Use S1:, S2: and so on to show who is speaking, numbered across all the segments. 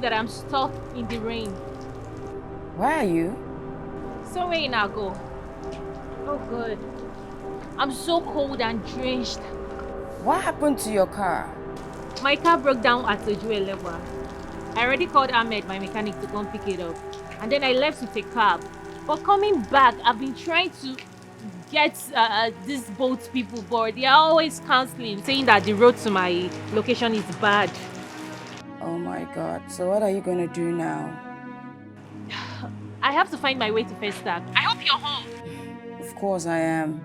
S1: that I'm stuck in the rain.
S2: Where are you?
S1: Somewhere in Ago. Oh God. I'm so cold and drenched.
S2: What happened to your car?
S1: My car broke down at Ojuelewa. I already called Ahmed, my mechanic, to come pick it up. And then I left with a cab. But coming back, I've been trying to get these boat people, but they are always cancelling, saying that the road to my location is bad.
S2: Oh my God. So what are you going to do now?
S1: I have to find my way to Festac. I hope you're home.
S2: Of course I am.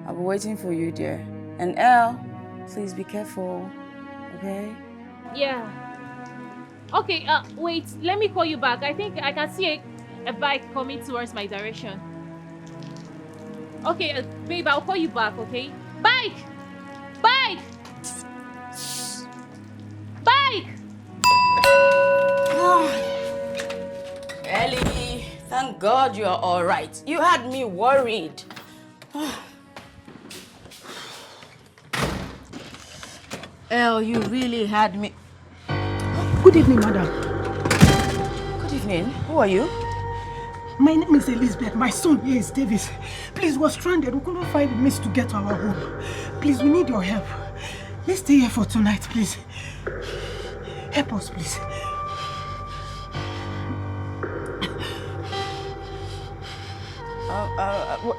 S2: I'll be waiting for you, dear. And Elle, please be careful, okay?
S1: Yeah. Okay, wait, let me call you back. I think I can see a bike coming towards my direction. Okay, babe, I'll call you back, okay? Bike! Bike! Bike!
S2: Ellie, thank God you're all right. You had me worried. Elle, you really had me.
S3: Good evening, madam.
S2: Good evening. Who are you?
S3: My name is Elizabeth. My son here is Davis. Please, we're stranded. We couldn't find the means to get to our home. Please, we need your help. Let's stay here for tonight, please. Help us, please.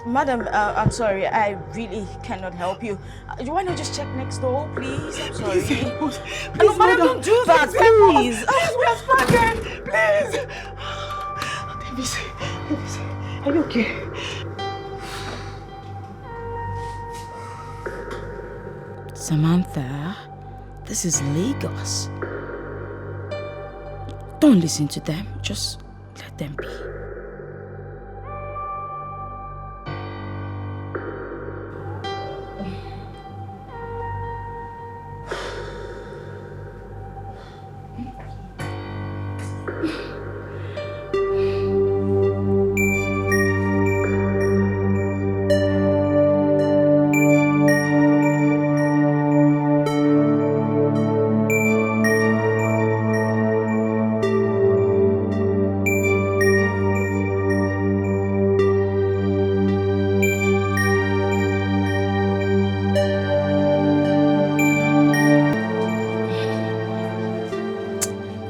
S2: Madam, I'm sorry. I really cannot help you. You want to just check next door, please? I'm sorry.
S3: Please help us.
S2: No,
S3: Please,
S2: madam, don't do that, please.
S3: Please, we are stranded. Please. Davis, are you okay?
S2: Samantha, this is Lagos. Don't listen to them. Just let them be.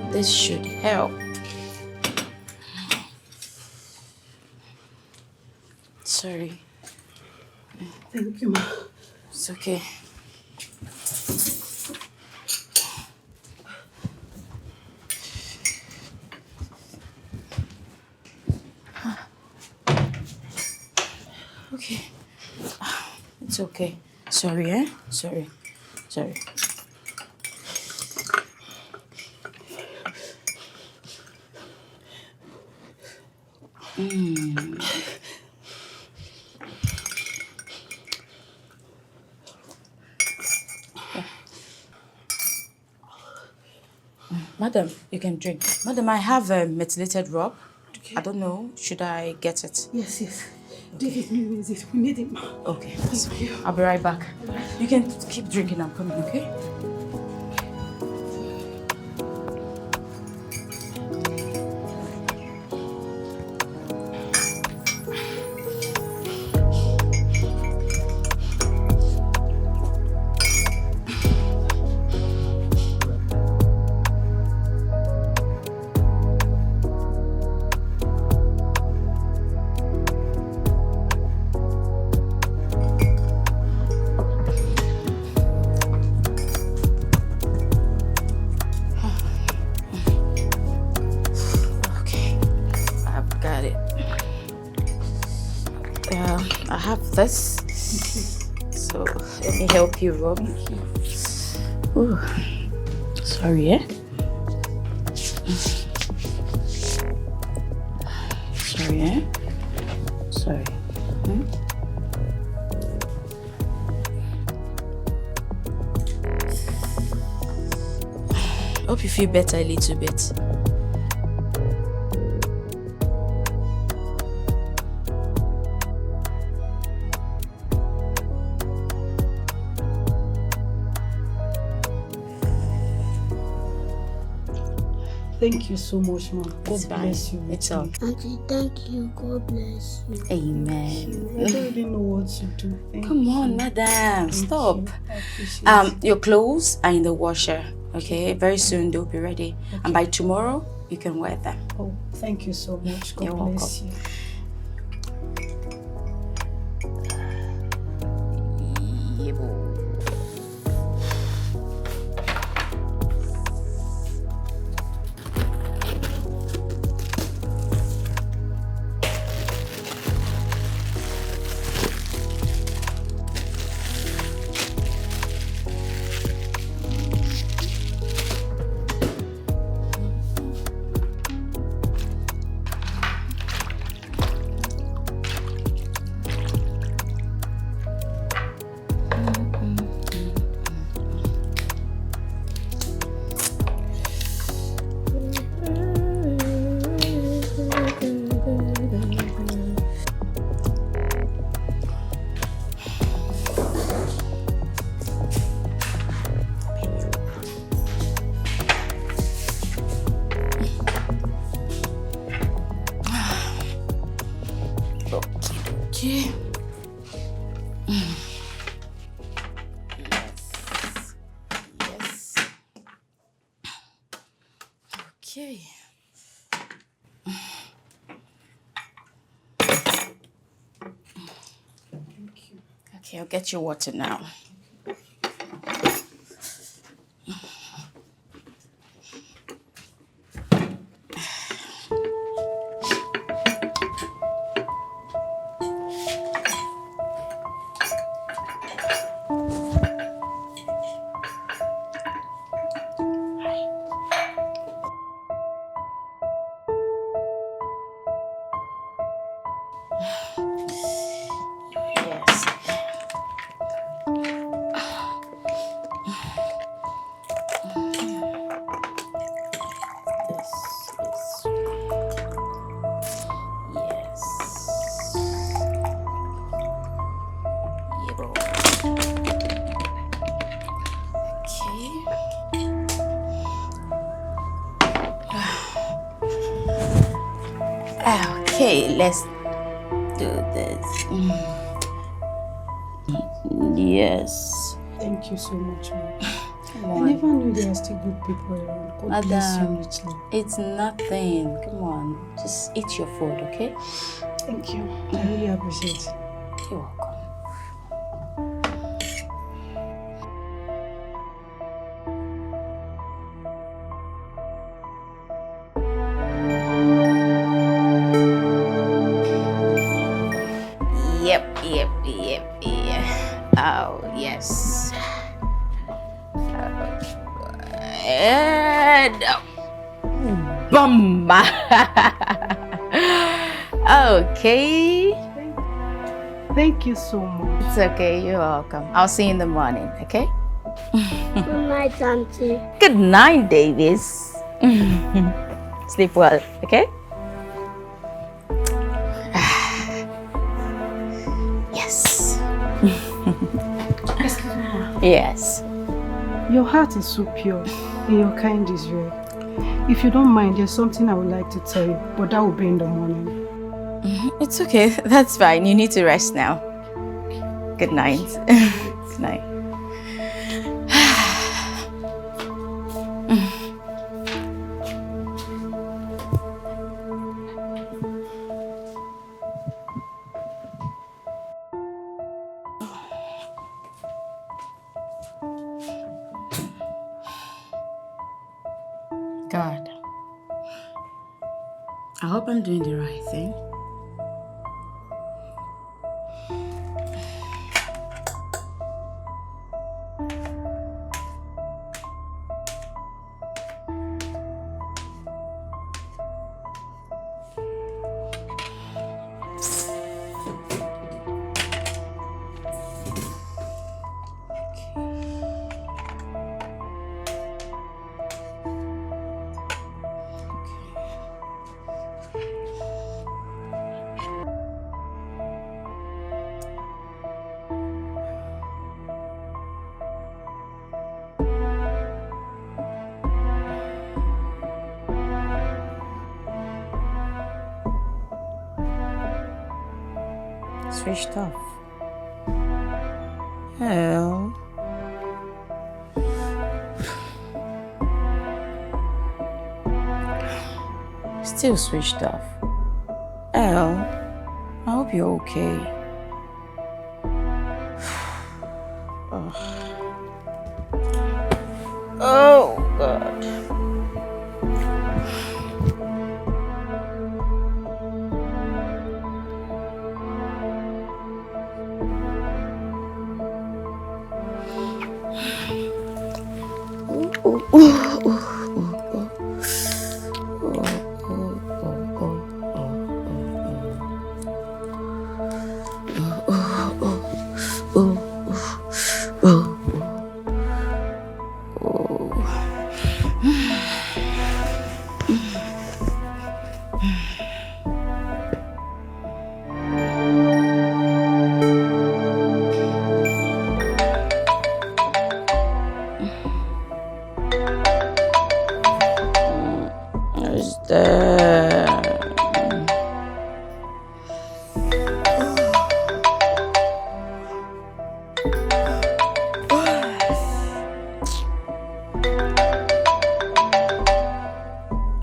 S2: This should help. Sorry.
S3: Thank you, ma.
S2: It's okay. Okay. It's okay. Sorry, eh? Sorry. Madam, you can drink. Madam, I have a methylated rub.
S3: Okay.
S2: I don't know. Should I get it?
S3: Yes. David needs it. We need it, ma.
S2: Okay.
S3: Thank you.
S2: I'll be right back. You can keep drinking. I'm coming, okay? I have this. So let me help you, Rob. Ooh. Sorry, eh? Sorry, eh? Sorry. Hope you feel better a little bit.
S3: Thank you so much, ma.
S2: It's
S3: God
S2: fine.
S3: bless you.
S2: It's all.
S4: Auntie, thank you. God bless you.
S2: Amen.
S3: I don't really know what to do.
S2: Come on, madam. Stop.
S3: I appreciate it.
S2: Your clothes are in the washer. Okay, very soon they'll be ready.
S3: Okay.
S2: And by tomorrow, you can wear them.
S3: Oh, thank you so much. God
S2: You're
S3: bless
S2: welcome.
S3: you.
S2: Okay. Yes. Okay. Okay, I'll get you water now. Yes. Yes. Okay. Okay, let's do this. Yes.
S3: Thank you so much, ma.
S2: Come
S3: I
S2: on.
S3: never knew there are still good people around. God bless you
S2: Madam,
S3: richly.
S2: it's nothing. Come on. Just eat your food, okay?
S3: Thank you. I really appreciate it.
S2: You're welcome. Yep. Oh, yes. And boom. Okay.
S3: Thank you so much.
S2: It's okay. You're welcome. I'll see you in the morning, okay?
S4: Good night, Auntie.
S2: Good night, Davis. Sleep well, okay? Yes.
S3: Excuse me, ma.
S2: Yes.
S3: Your heart is so pure and your kind is rare. If you don't mind, there's something I would like to tell you, but that will be in the morning.
S2: It's okay. That's fine. You need to rest now. Good night. Good night. God, I hope I'm doing the right thing. Switched off. Hell. Still switched off. Hell. I hope you're okay. Oh, God.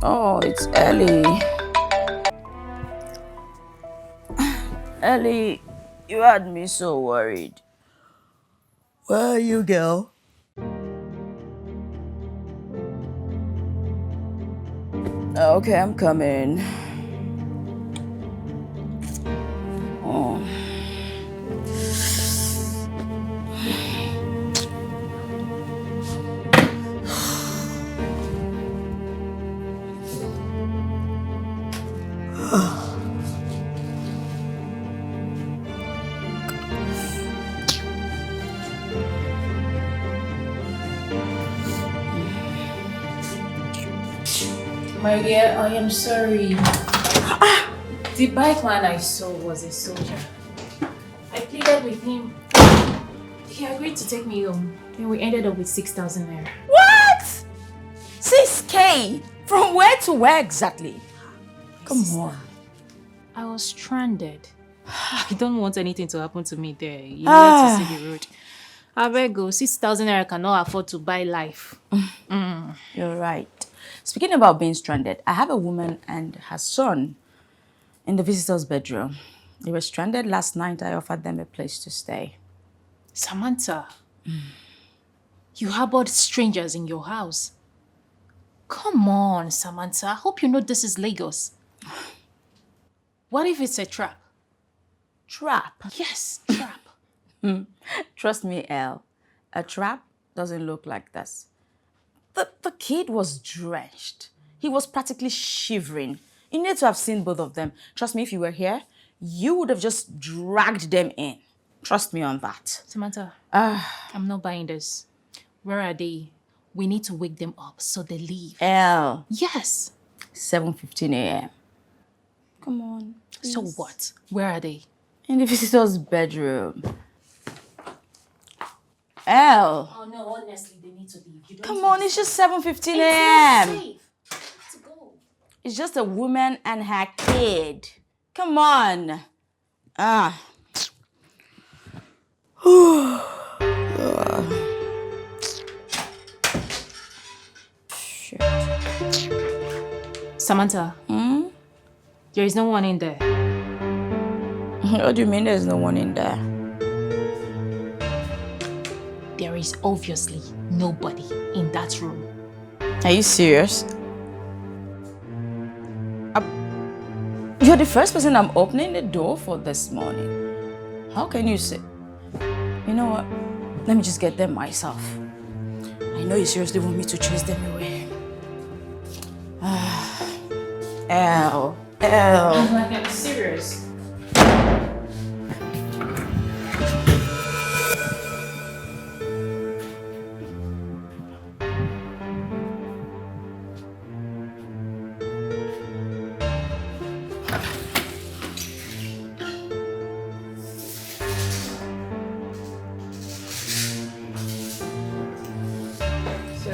S2: Oh, it's Ellie. Ellie, you had me so worried. Where are you, girl? Okay, I'm coming. Oh.
S1: My dear, I am sorry. The bike man I saw was a soldier. I pleaded with him. He agreed to take me home. Then we ended up with 6,000 naira.
S2: What? 6K? From where to where exactly? Come on.
S1: I was stranded. I don't want anything to happen to me there. You need to see the road. I beg you, 6,000 naira cannot afford to buy life.
S2: You're right. Speaking about being stranded, I have a woman and her son in the visitor's bedroom. They were stranded last night. I offered them a place to stay.
S1: Samantha, you harbored strangers in your house. Come on, Samantha. I hope you know this is Lagos. What if it's a trap?
S2: Trap?
S1: Yes, trap.
S2: Trust me, Elle. A trap doesn't look like this. The kid was drenched. He was practically shivering. You need to have seen both of them. Trust me, if you were here, you would have just dragged them in. Trust me on that.
S1: Samantha, I'm not buying this. Where are they? We need to wake them up so they leave.
S2: Elle.
S1: Yes.
S2: 7:15 a.m. Come on. Please.
S1: So what? Where are they?
S2: In the visitor's bedroom. Elle.
S1: Oh no, honestly, they need to leave. You don't
S2: Come on, it's just 7:15
S1: It's
S2: a.m.
S1: not safe. To go.
S2: It's just a woman and her kid. Come on. Shit.
S1: Samantha, there is no one in there.
S2: What do you mean there's no one in there?
S1: There is obviously nobody in that room.
S2: Are you serious? You're the first person I'm opening the door for this morning. How can you say? You know what? Let me just get them myself. I know you seriously want me to chase them away. Elle.
S1: Like I'm serious. So,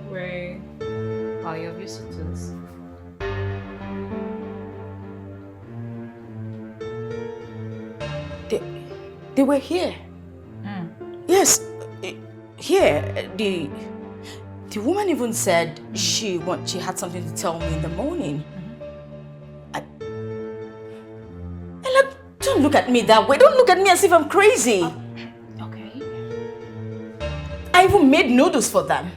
S1: where are your visitors?
S2: They were here. Yes, here. The woman even said she had something to tell me in the morning. Ella, don't look at me that way. Don't look at me as if I'm crazy.
S1: Okay.
S2: I even made noodles for them.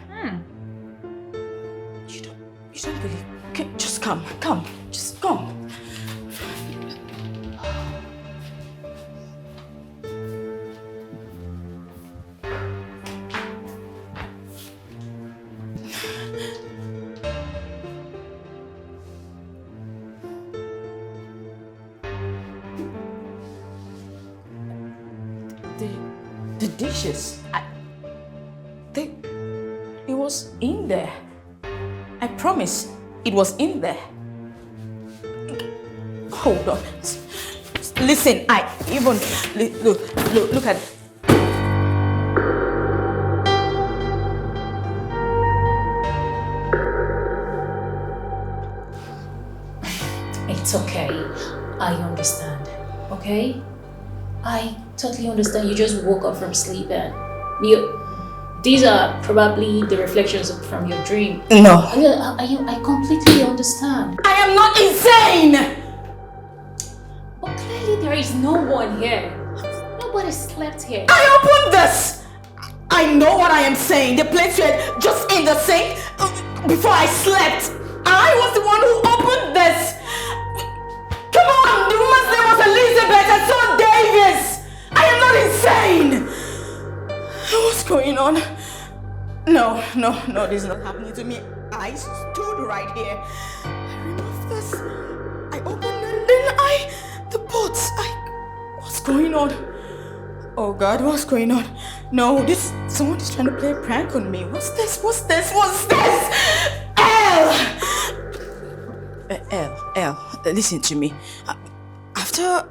S2: You don't believe? Okay, just come, just come. The dishes, it was in there. I promise, it was in there. Hold on. Listen, I even look at.
S5: It's okay. I understand. Okay? I totally understand. You just woke up from sleep and these are probably the reflections from your dream.
S2: No.
S5: I completely understand.
S2: I am not insane!
S5: But clearly there is no one here. Nobody slept here.
S2: I opened this! I know what I am saying. The plates were just in the sink before I slept. I was the one who opened this. Come on! The woman's name was Elizabeth and so Davis! I am not insane! What's going on? No, this is not happening to me. I stood right here. I removed this. I opened it and then the pots. What's going on? Oh God, what's going on? No, someone is trying to play a prank on me. What's this? Elle, listen to me. After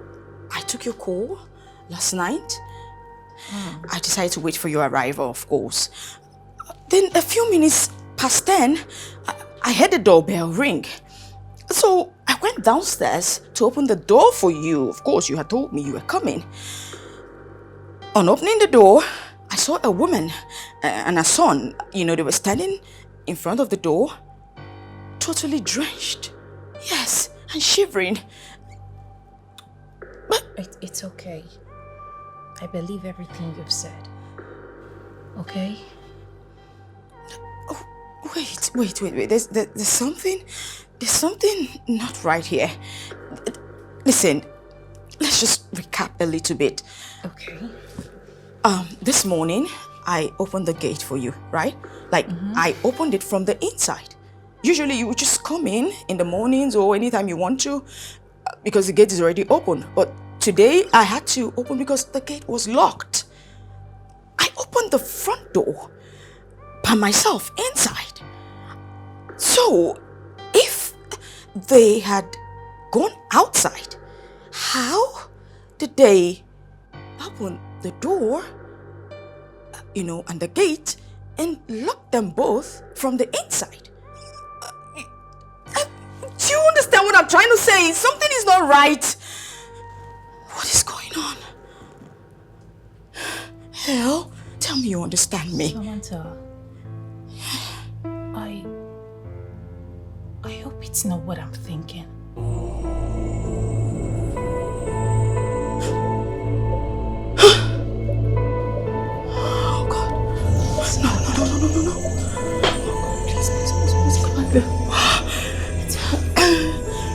S2: I took your call last night, I decided to wait for your arrival, of course. Then a few minutes past 10, I heard the doorbell ring. So I went downstairs to open the door for you. Of course, you had told me you were coming. On opening the door, I saw a woman and a son. They were standing in front of the door, totally drenched. Yes, and shivering. But
S5: It's okay. I believe everything you've said. Okay?
S2: oh, wait. There's something not right here. Listen, let's just recap a little bit.
S5: Okay.
S2: This morning, I opened the gate for you, right? I opened it from the inside. Usually you would just come in the mornings or anytime you want to because the gate is already open. But today I had to open because the gate was locked. I opened the front door by myself inside. So if they had gone outside, how did they open the door, and the gate and lock them both from the inside? Do you understand what I'm trying to say? Something is not right. What is going on? Hell, tell me you understand me.
S5: Samantha, I hope it's not what I'm thinking.
S2: Oh God. No. Oh God, please, come on.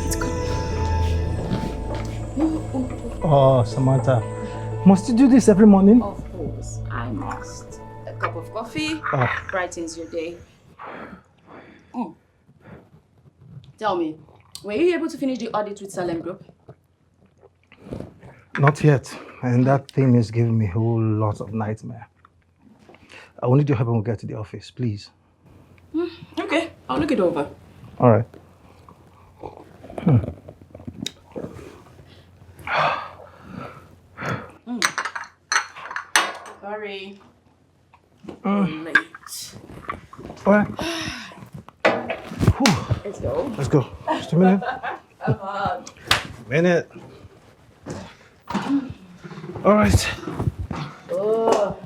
S2: It's good.
S6: Oh, Samantha, must you do this every morning?
S2: Of course, I must. A cup of coffee brightens your day. Tell me, were you able to finish the audit with Salem Group?
S6: Not yet, and that thing is giving me a whole lot of nightmare. I will need your help when we get to the office, please.
S2: Okay, I'll look it over.
S6: All right.
S2: Sorry. Late.
S6: All right.
S2: Let's go.
S6: Let's go. Just a minute.
S2: Come on.
S6: Minute. All right.
S2: Oh.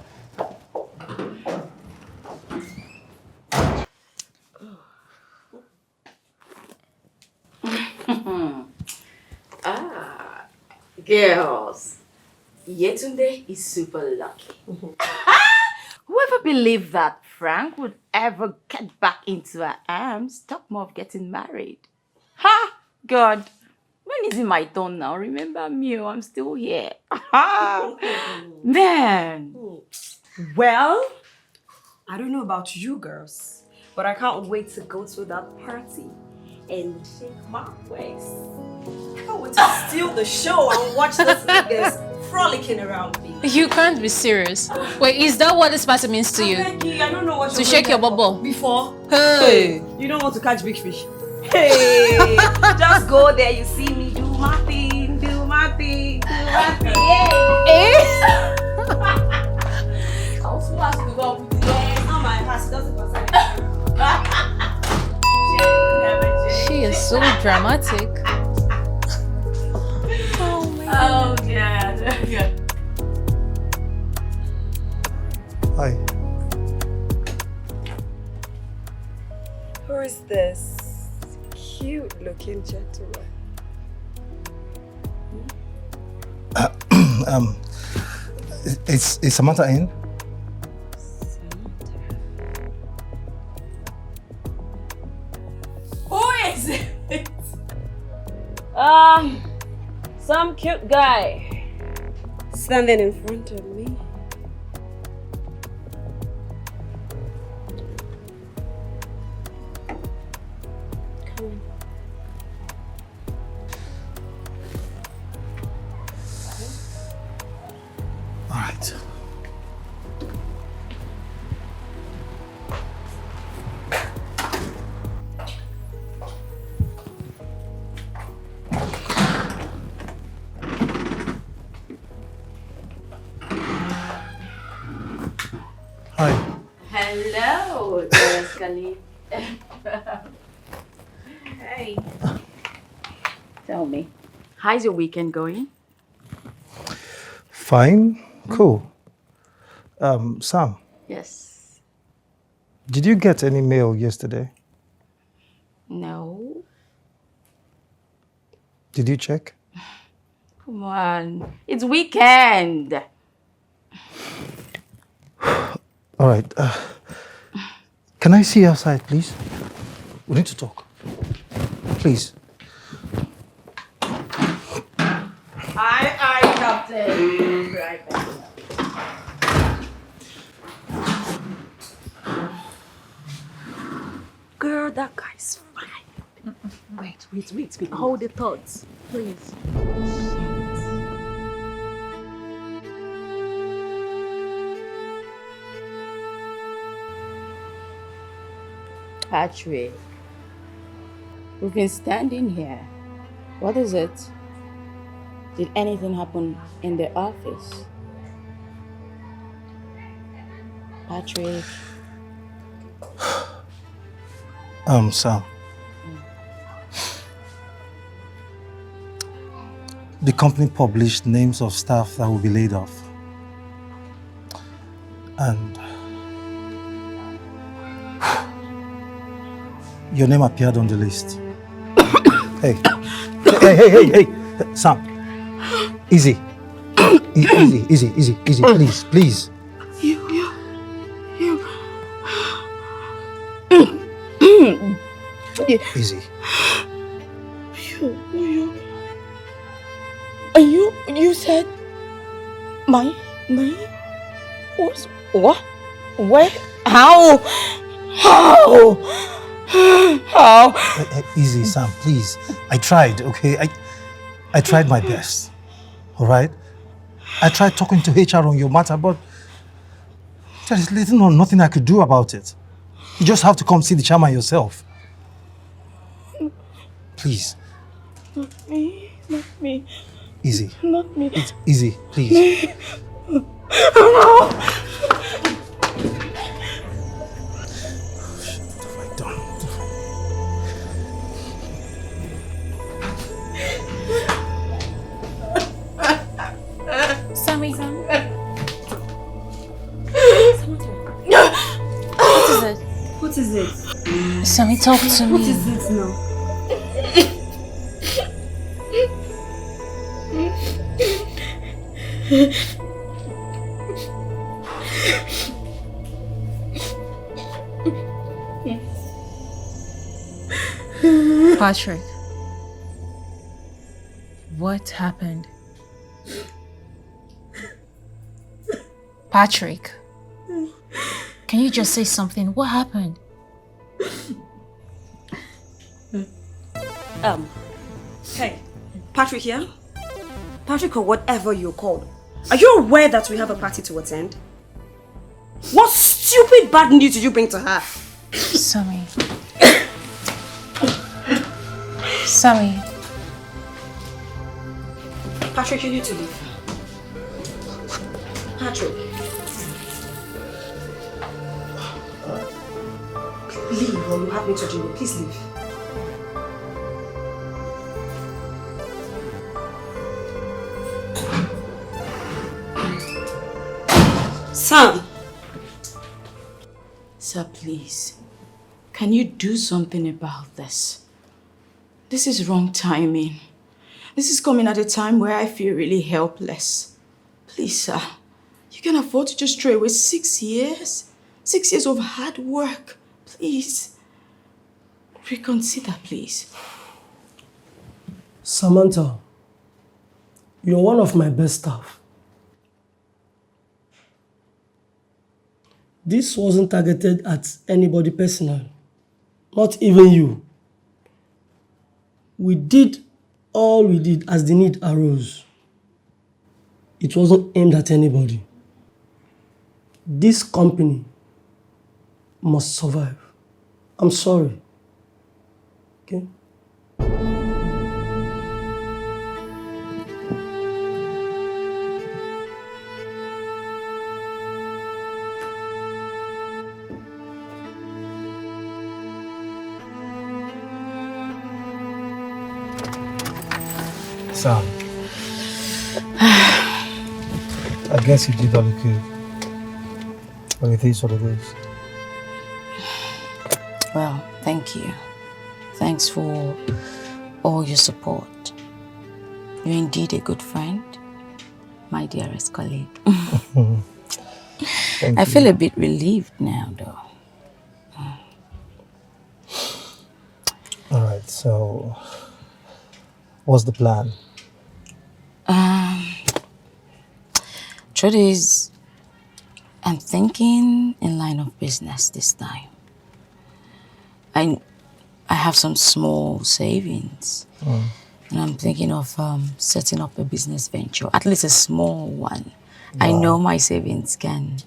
S2: Ah, girls. Yetunde is super lucky. Whoever believed that Frank would ever get back into her arms, talk more of getting married. Ha! God, when is it my turn now? Remember me, I'm still here. Man.
S7: Well, I don't know about you girls, but I can't wait to go to that party and shake my waist. I can't wait to steal the show and watch those niggas frolicking around me.
S5: You can't be serious. Wait, is that what this party means to you?
S7: Becky, I don't know what
S5: To
S7: you're
S5: shake your
S7: going
S5: bubble?
S7: before.
S5: Hey!
S7: You don't want to catch big fish. Hey, just go there. You see me do my thing, do my thing, do my thing. Yeah. I'll flash the dog with the legs. Not my ass, doesn't
S5: She is so dramatic.
S7: Oh God.
S6: Hi.
S7: Who is this cute-looking gentleman?
S6: Is Samantha in?
S7: Who is it? Some cute guy standing in front of me. Come on.
S6: All right. Hi.
S2: Hello, Khalid. Hey. Tell me, how's your weekend going?
S6: Fine. Cool. Sam,
S2: Yes.
S6: did you get any mail yesterday?
S2: No.
S6: Did you check?
S2: Come on. It's weekend.
S6: All right. Can I see you outside, please? We need to talk. Please.
S2: Aye, Captain. Right back.
S7: Girl, that guy's fine. Wait. Hold the thoughts, please.
S2: Patrick, we've been standing here. What is it? Did anything happen in the office? Patrick.
S6: Sam. The company published names of staff that will be laid off. And your name appeared on the list. Hey. Hey. Sam. Easy. Easy. Please. Easy.
S7: You said my name was what? Where? How?
S6: Easy, Sam, please. I tried, okay? I tried my best, all right? I tried talking to HR on your matter, but there is little or nothing I could do about it. You just have to come see the chairman yourself. Please.
S7: Not me.
S6: Easy.
S7: Not me.
S6: It's easy, please.
S5: Sam, Sammy.
S7: What is it?
S5: Sammy, talk to me.
S7: What is it now?
S5: Patrick, what happened? Patrick, can you just say something? What happened?
S7: Hey, Patrick here? Patrick or whatever you're called. Are you aware that we have a party to attend? What stupid bad news did you bring to her?
S5: Sammy. Sammy.
S7: Patrick, you need to leave. Patrick. Leave or you have me touching you. Please leave. Sam!
S2: Sir, please. Can you do something about this? This is wrong timing. This is coming at a time where I feel really helpless. Please, sir. You can afford to just throw away 6 years? 6 years of hard work. Please. Reconsider, please.
S8: Samantha, you're one of my best staff. This wasn't targeted at anybody personal, not even you. We did all we did as the need arose. It wasn't aimed at anybody. This company must survive. I'm sorry. Okay?
S6: Sam, I guess you did all you could. But it is what it is.
S2: Well, thank you. Thanks for all your support. You're indeed a good friend, my dearest colleague. I feel a bit relieved now, though.
S6: All right, so what's the plan?
S2: Truth is, I'm thinking in line of business this time. I have some small savings, and I'm thinking of setting up a business venture, at least a small one. Wow. I know my savings can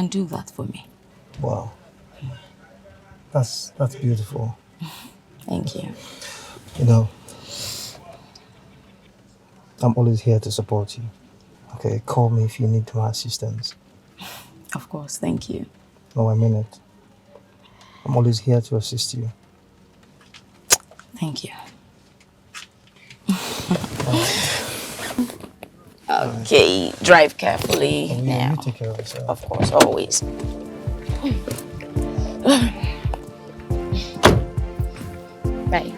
S2: do that for me.
S6: Wow, that's beautiful.
S2: Thank you.
S6: You know, I'm always here to support you. Okay, call me if you need my assistance.
S2: Of course, thank you.
S6: No, I mean it. I'm always here to assist you.
S2: Thank you. Okay, drive carefully now.
S6: You take care of yourself.
S2: Of course, always. Bye.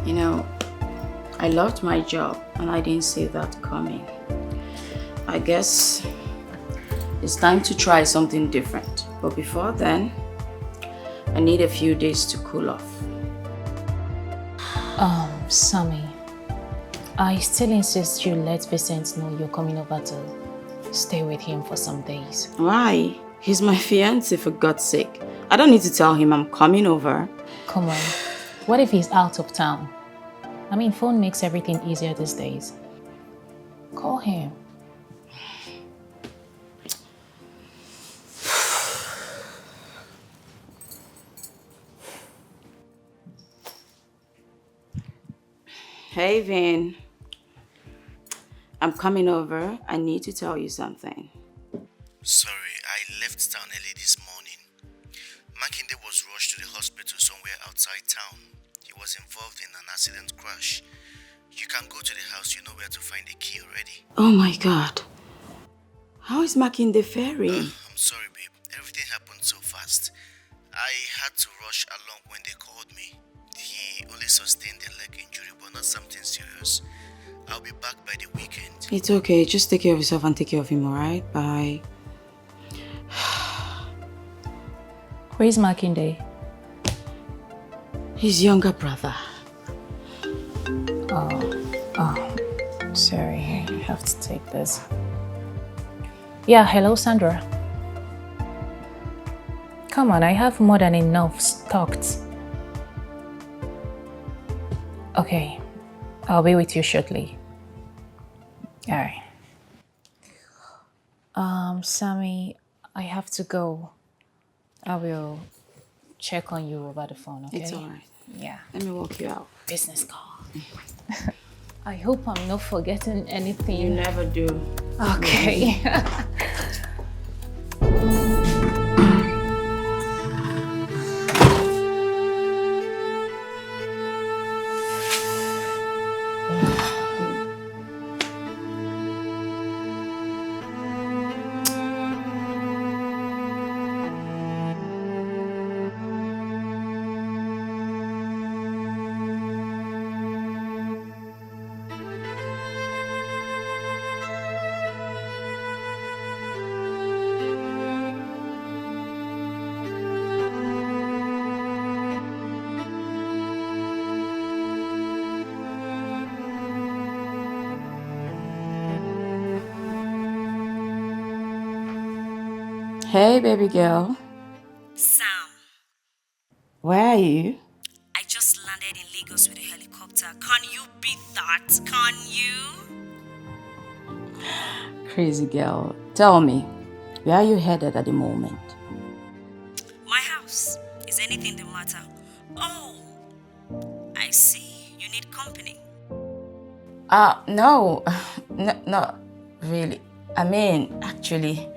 S2: You know, I loved my job and I didn't see that coming. I guess it's time to try something different. But before then, I need a few days to cool off.
S5: Sammy, I still insist you let Vincent know you're coming over to stay with him for some days.
S2: Why? He's my fiancé, for God's sake. I don't need to tell him I'm coming over.
S5: Come on, what if he's out of town? I mean, phone makes everything easier these days. Call him.
S2: Hey, Vin. I'm coming over. I need to tell you something.
S9: Sorry, I left town early this morning. Makinde was rushed to the hospital somewhere outside town. He was involved in an accident crash. You can go to the house, you know where to find the key already.
S2: Oh my God. How is Makinde faring?
S9: I'm sorry, babe. Everything happened so fast. I had to rush along when they called me. He only sustained a leg injury, but not something serious. I'll be back by the weekend.
S2: It's okay. Just take care of yourself and take care of him, alright? Bye.
S5: Where's Makinde?
S2: His younger brother.
S5: Sorry, I have to take this. Yeah, hello, Sandra. Come on, I have more than enough stocked. Okay, I'll be with you shortly. Alright. Sammy, I have to go. I will check on you over the phone, okay?
S2: It's alright.
S5: Yeah.
S2: Let me walk you out.
S5: Business call. I hope I'm not forgetting anything.
S2: You never do.
S5: Okay.
S2: Hey, baby girl.
S7: Sam,
S2: Where are you?
S7: I just landed in Lagos with a helicopter. Can you beat that? Can you?
S2: Crazy girl. Tell me, where are you headed at the moment?
S7: My house. Is anything the matter? Oh, I see. You need company.
S2: No. Not really. I mean, actually,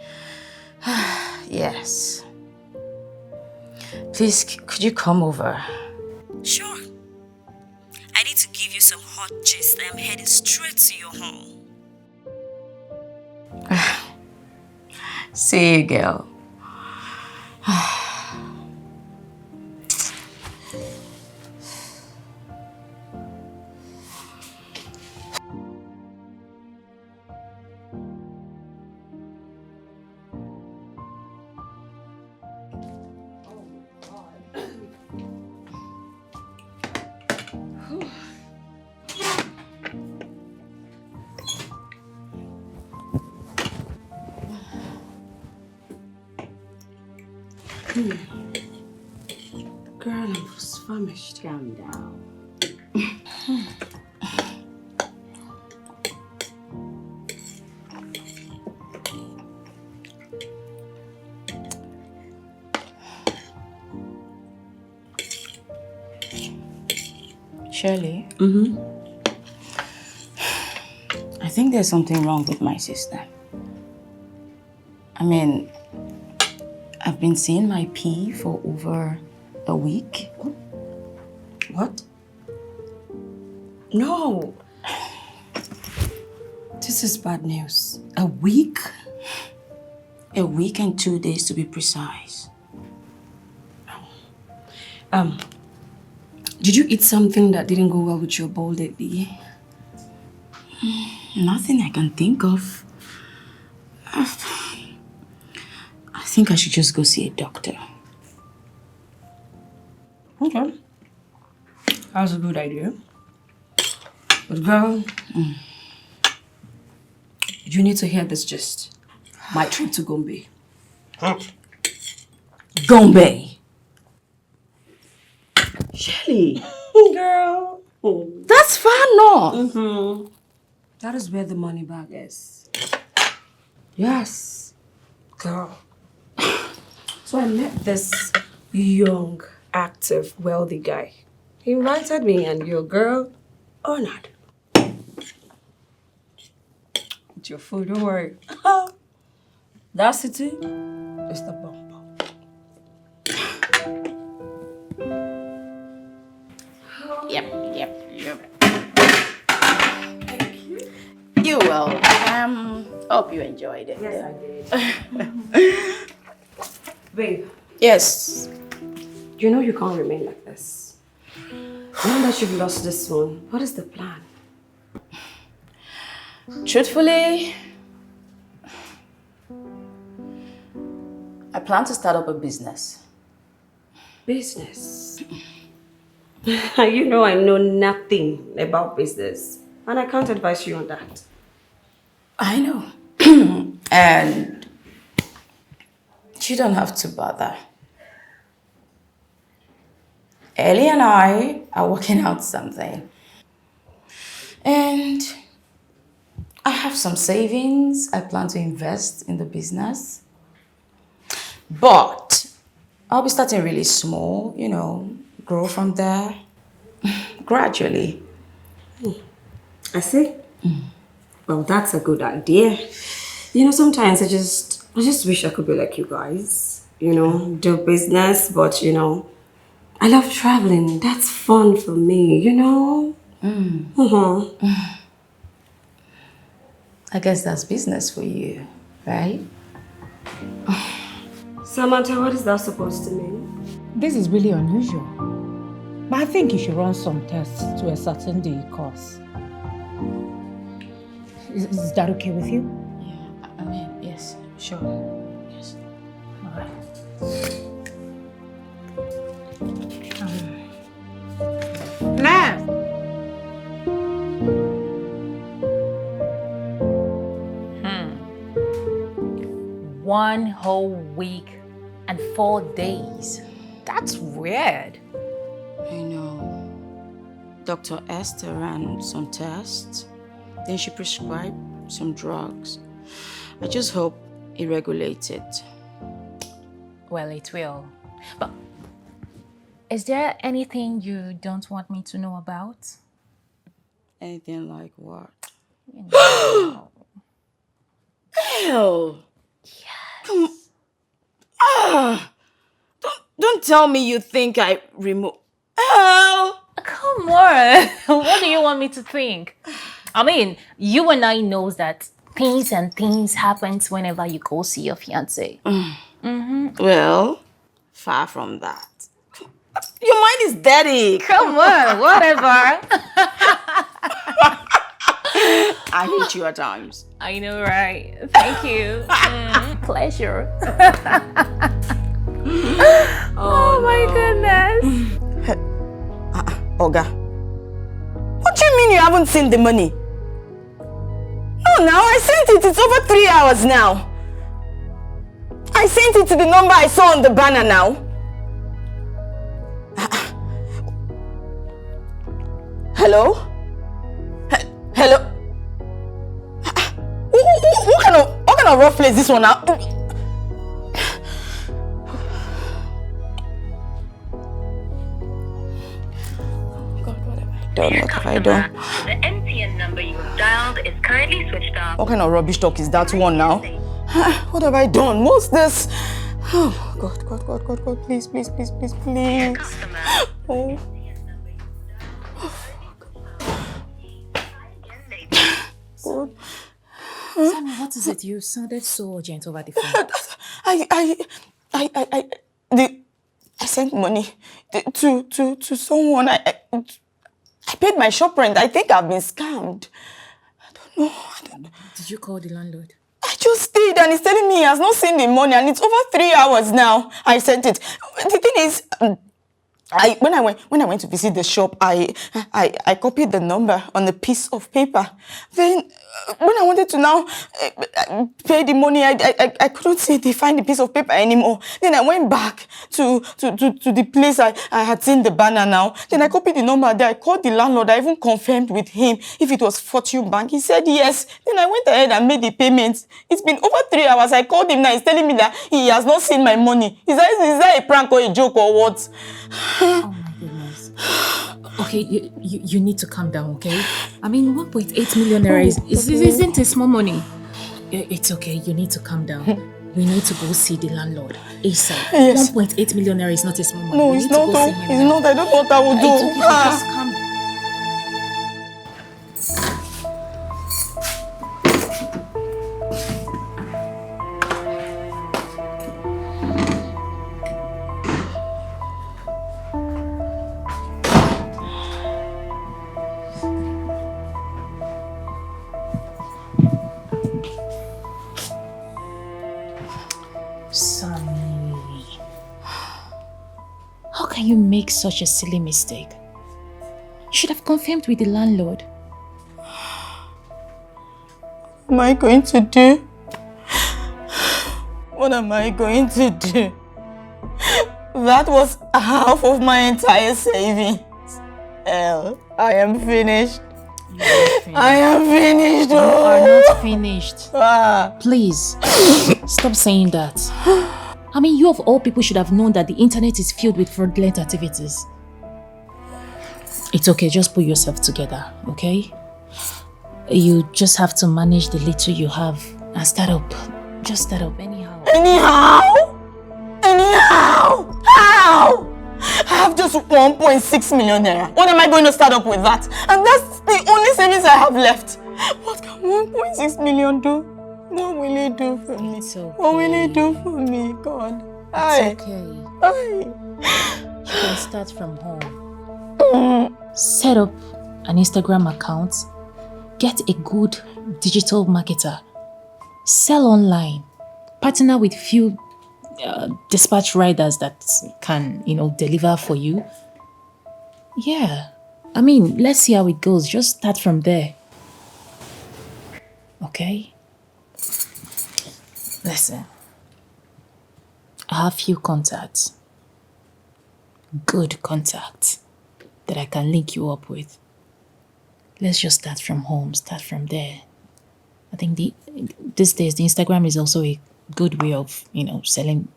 S2: yes. Please, could you come over?
S7: Sure. I need to give you some hot gist. I am heading straight to your home.
S2: See you, girl. Girl, I'm famished. Calm down. Shirley? I think there's something wrong with my sister. I mean, I've been seeing my pee for over a week.
S7: What? No. This is bad news. A week?
S2: A week and 2 days to be precise.
S7: Did you eat something that didn't go well with your bowl lately?
S2: Nothing I can think of. I think I should just go see a doctor.
S7: Okay. That's a good idea. But girl, you need to hear this gist. My trip to Gombe.
S2: Gombe!
S7: Shelly. Girl.
S2: That's far north.
S7: That is where the money bag is.
S2: Yes.
S7: Girl. So I met this young, active, wealthy guy. He invited me and your girl honored. eat your food, don't worry. That city is the bumper.
S2: Yep. Thank you. You're welcome. Hope you enjoyed it.
S7: Yes, I did. Babe.
S2: Yes.
S7: You know you can't remain like this. Now that you've lost this one, what is the plan?
S2: Truthfully, I plan to start up a business.
S7: Business? You know I know nothing about business. And I can't advise you on that.
S2: I know. And you don't have to bother. Ellie and I are working out something. And I have some savings. I plan to invest in the business. But I'll be starting really small, grow from there gradually.
S7: I see. Well, that's a good idea. Sometimes I just wish I could be like you guys. Do business, but I love traveling. That's fun for me,
S2: I guess that's business for you, right?
S7: Samantha, what is that supposed to mean?
S3: This is really unusual. But I think you should run some tests to ascertain the cause. Is that okay with you?
S2: Yeah, I mean, yes, sure. Yes.
S3: All right. Now.
S5: One whole week and 4 days. That's weird.
S2: I know. Dr. Esther ran some tests. Then she prescribed some drugs. I just hope it regulates it.
S5: Well, it will. But is there anything you don't want me to know about?
S2: Anything like what?
S5: Hell.
S2: Yes. Don't tell me you think I remove.
S5: Come on. What do you want me to think? I mean, you and I knows that things happens whenever you go see your fiancé.
S2: Well, far from that. Your mind is dirty.
S5: Come on, whatever.
S2: I hate you at times.
S5: I know, right? Thank you. Pleasure. Oh my goodness.
S2: Oga, what do you mean you haven't seen the money? No, now I sent it. It's over 3 hours now. I sent it to the number I saw on the banner now. Hello? Hello? What kind of rough place is this one now? What have I done?
S10: The MTN number you have dialed is currently switched off.
S2: What kind of rubbish talk is that one now? What have I done? What's this? Oh, God, please. Oh. God.
S5: Sammy, what is it? You sounded so urgent over the phone.
S2: I sent money to someone. I paid my shop rent. I think I've been scammed. I don't know.
S5: Did you call the landlord?
S2: I just did, and he's telling me he has not seen the money, and it's over 3 hours now. I sent it. The thing is, when I went to visit the shop, I copied the number on a piece of paper. Then when I wanted to now pay the money, I couldn't find the piece of paper anymore. Then I went back to the place I had seen the banner now. Then I copied the number there. I called the landlord. I even confirmed with him if it was Fortune Bank. He said yes. Then I went ahead and made the payments. It's been over 3 hours. I called him now. He's telling me that he has not seen my money. Is that a prank or a joke or what?
S5: Oh my goodness. Okay, you need to calm down, okay? I mean, 1.8 million naira isn't a small money. It's okay, you need to calm down. We need to go see the landlord ASAP.
S2: Yes.
S5: 1.8 million naira is not a small money.
S2: No,
S5: We
S2: it's
S5: need to
S2: not.
S5: go see him
S2: It's
S5: now.
S2: not. I don't know what I will do.
S5: It's okay, just calm down. Sammy, how can you make such a silly mistake? You should have confirmed with the landlord.
S2: What am I going to do? What am I going to do? That was half of my entire savings. I am finished. I am finished.
S5: You are not finished.
S2: Ah.
S5: Please, stop saying that. I mean, you of all people should have known that the internet is filled with fraudulent activities. It's okay, just put yourself together, okay? You just have to manage the little you have and start up. Just start up anyhow.
S2: Anyhow? How? I have just 1.6 million naira. What am I going to start up with that? And that's the only savings I have left. What can 1.6 million do? What will it do for me?
S5: It's okay.
S2: What will it do for me, God?
S5: It's okay. You can start from home. Set up an Instagram account. Get a good digital marketer. Sell online. Partner with few dispatch riders that can, deliver for you. Yeah. I mean, let's see how it goes. Just start from there. Okay? Listen. I have few contacts. Good contacts that I can link you up with. Let's just start from home. Start from there. I think these days the Instagram is also a good way of, selling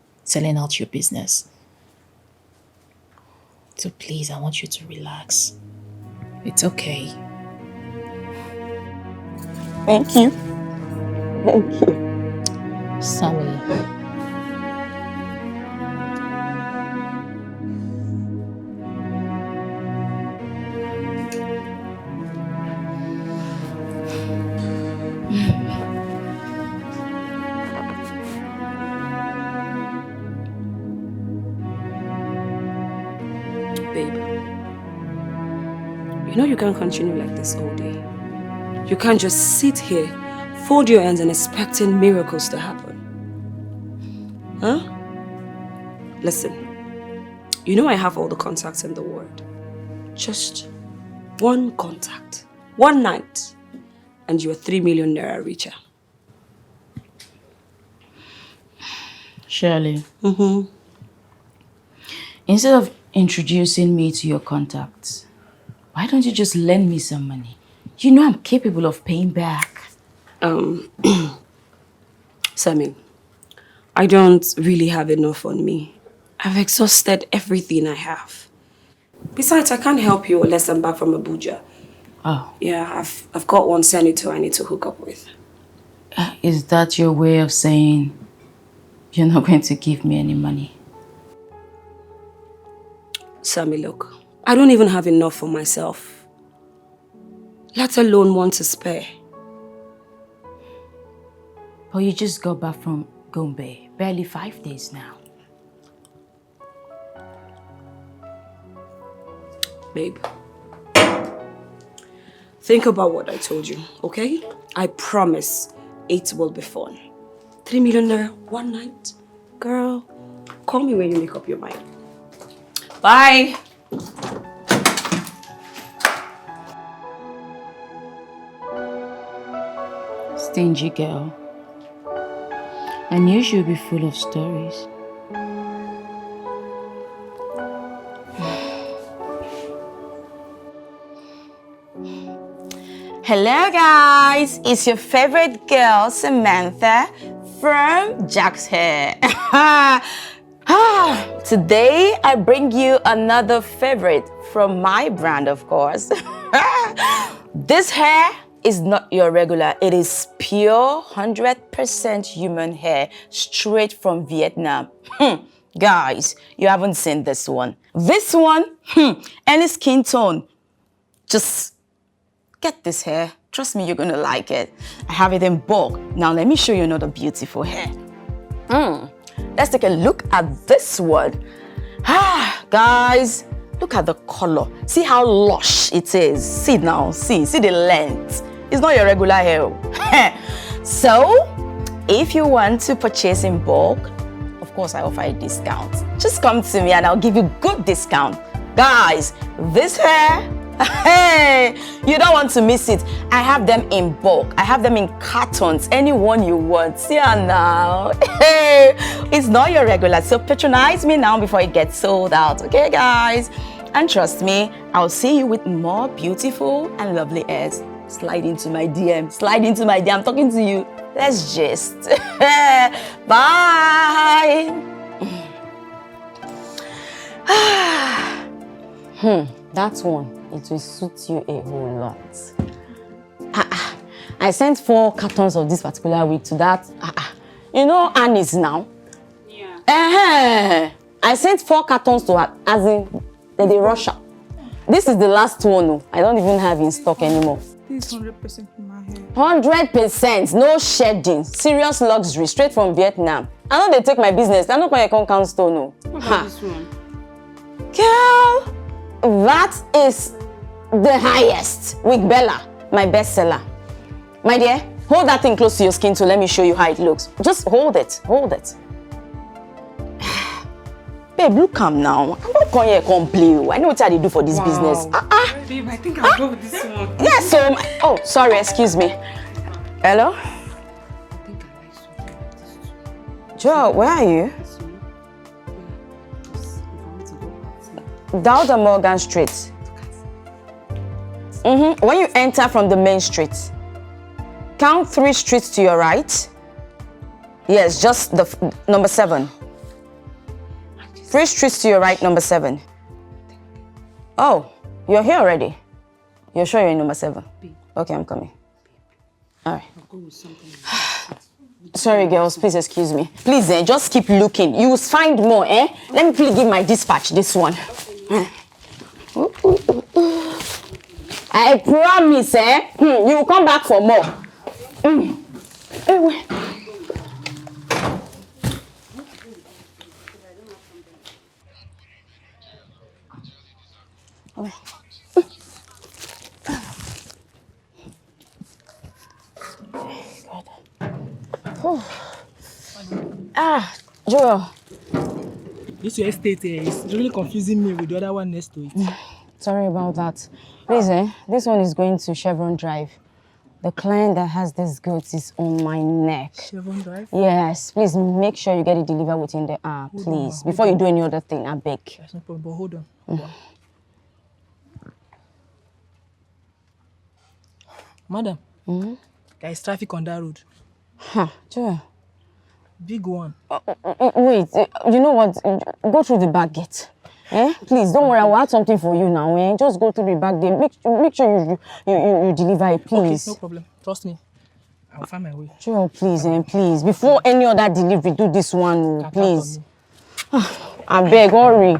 S5: out your business. So please, I want you to relax. It's okay.
S2: Thank you. Thank you.
S5: Sammy.
S7: You can't continue like this all day. You can't just sit here, fold your hands and expecting miracles to happen. Huh? Listen, I have all the contacts in the world. Just one contact, one night, and you're 3 million naira richer.
S2: Shirley. Instead of introducing me to your contacts, why don't you just lend me some money? You know I'm capable of paying back.
S7: Sammy, I don't really have enough on me. I've exhausted everything I have. Besides, I can't help you unless I'm back from Abuja.
S2: Oh.
S7: Yeah, I've got one senator I need to hook up with.
S2: Is that your way of saying you're not going to give me any money?
S7: Sammy, look, I don't even have enough for myself, let alone one to spare.
S2: But you just got back from Gombe, barely 5 days now.
S7: Babe, think about what I told you, okay? I promise it will be fun. 3 million naira, one night. Girl, call me when you make up your mind. Bye.
S2: Stingy girl. I knew she would be full of stories. Hello guys, it's your favorite girl Samantha from Jack's Hair. Today I bring you another favorite from my brand, of course. This hair is not your regular. It is pure 100% human hair straight from Vietnam. Guys, you haven't seen this one. This one, any skin tone, just get this hair. Trust me, you're gonna like it. I have it in bulk. Now let me show you another beautiful hair. Let's take a look at this one. Guys, look at the color. See how lush it is. See now, see the length. It's not your regular hair. So, if you want to purchase in bulk, of course I offer a discount. Just come to me and I'll give you good discount. Guys, this hair, hey, you don't want to miss it. I have them in bulk. I have them in cartons, any one you want. See her now. Hey, it's not your regular, so patronize me now before it gets sold out. Okay, guys? And trust me, I'll see you with more beautiful and lovely hairs. Slide into my DM. Slide into my DM. I'm talking to you. Let's just. Bye.
S11: That one. It will suit you a whole lot. I sent 4 cartons of this particular week to that. You know Annie's now? Yeah. I sent 4 cartons to her, as in they rush her. This is the last one. No. I don't even have in stock anymore.
S12: This is 100% in my hair.
S11: 100%, no shedding. Serious luxury, straight from Vietnam. I know they take my business. They're not going to count stone. No.
S12: What about this one?
S11: Girl, that is the highest with Bella, my bestseller. My dear, hold that thing close to your skin to let me show you how it looks. Just hold it, hold it. Babe, look calm now. I'm not going here come play. I know what I do for this business.
S12: Babe, I think I'll go with this one.
S11: Yes, so... Oh, sorry, excuse me. Hello? Joe, where are you? Down the Morgan Street. When you enter from the main street, count 3 streets to your right. Yes, just the number 7. 3 streets to your right, number 7. Oh, you're here already. You're sure you're in number 7? Okay, I'm coming. All right. Sorry, girls, please excuse me. Please, just keep looking. You will find more, eh? Let me please give my dispatch, this one. I promise, you will come back for more. Joel.
S8: This your estate is really confusing me with the other one next to it.
S11: Sorry about that. Please, this one is going to Chevron Drive. The client that has this goods is on my neck.
S8: Chevron Drive?
S11: Yes, please make sure you get it delivered within the hour, please. Before you do any other thing, I beg.
S8: That's no problem, but hold on. Hold on. Madam, there is traffic on that road.
S11: Joel.
S8: Big one.
S11: Wait, you know what? Go through the back gate. Please, don't worry. I will add something for you now. Just go through the back gate. Make sure you deliver it, please.
S8: Okay, no problem. Trust me. I'll find my way.
S11: Joel, please, please. Before any other delivery, do this one, please. I beg, hurry.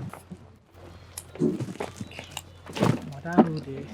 S8: That road there.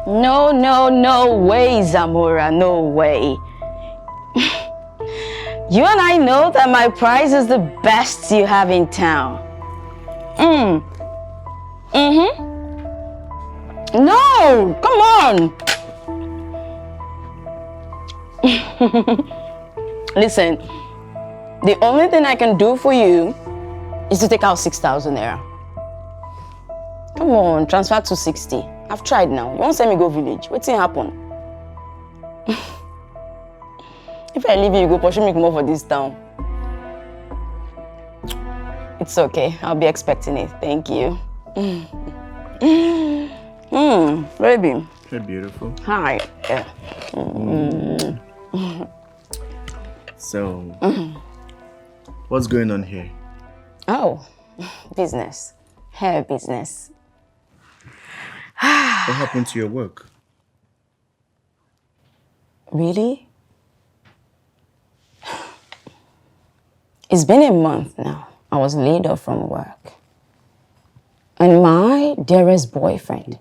S11: No, no, no way, Zamora, no way. You and I know that my price is the best you have in town. No, come on. Listen, the only thing I can do for you is to take out 6,000 naira. Come on, transfer to 60. I've tried now. You won't send me go village. What's going to happen? If I leave you, you go pursue me more for this town. It's okay. I'll be expecting it. Thank you. Baby.
S9: You're beautiful.
S11: Hi.
S9: So, what's going on here?
S11: Oh, business. Hair business.
S9: What happened to your work?
S11: Really? It's been a month now. I was laid off from work. And my dearest boyfriend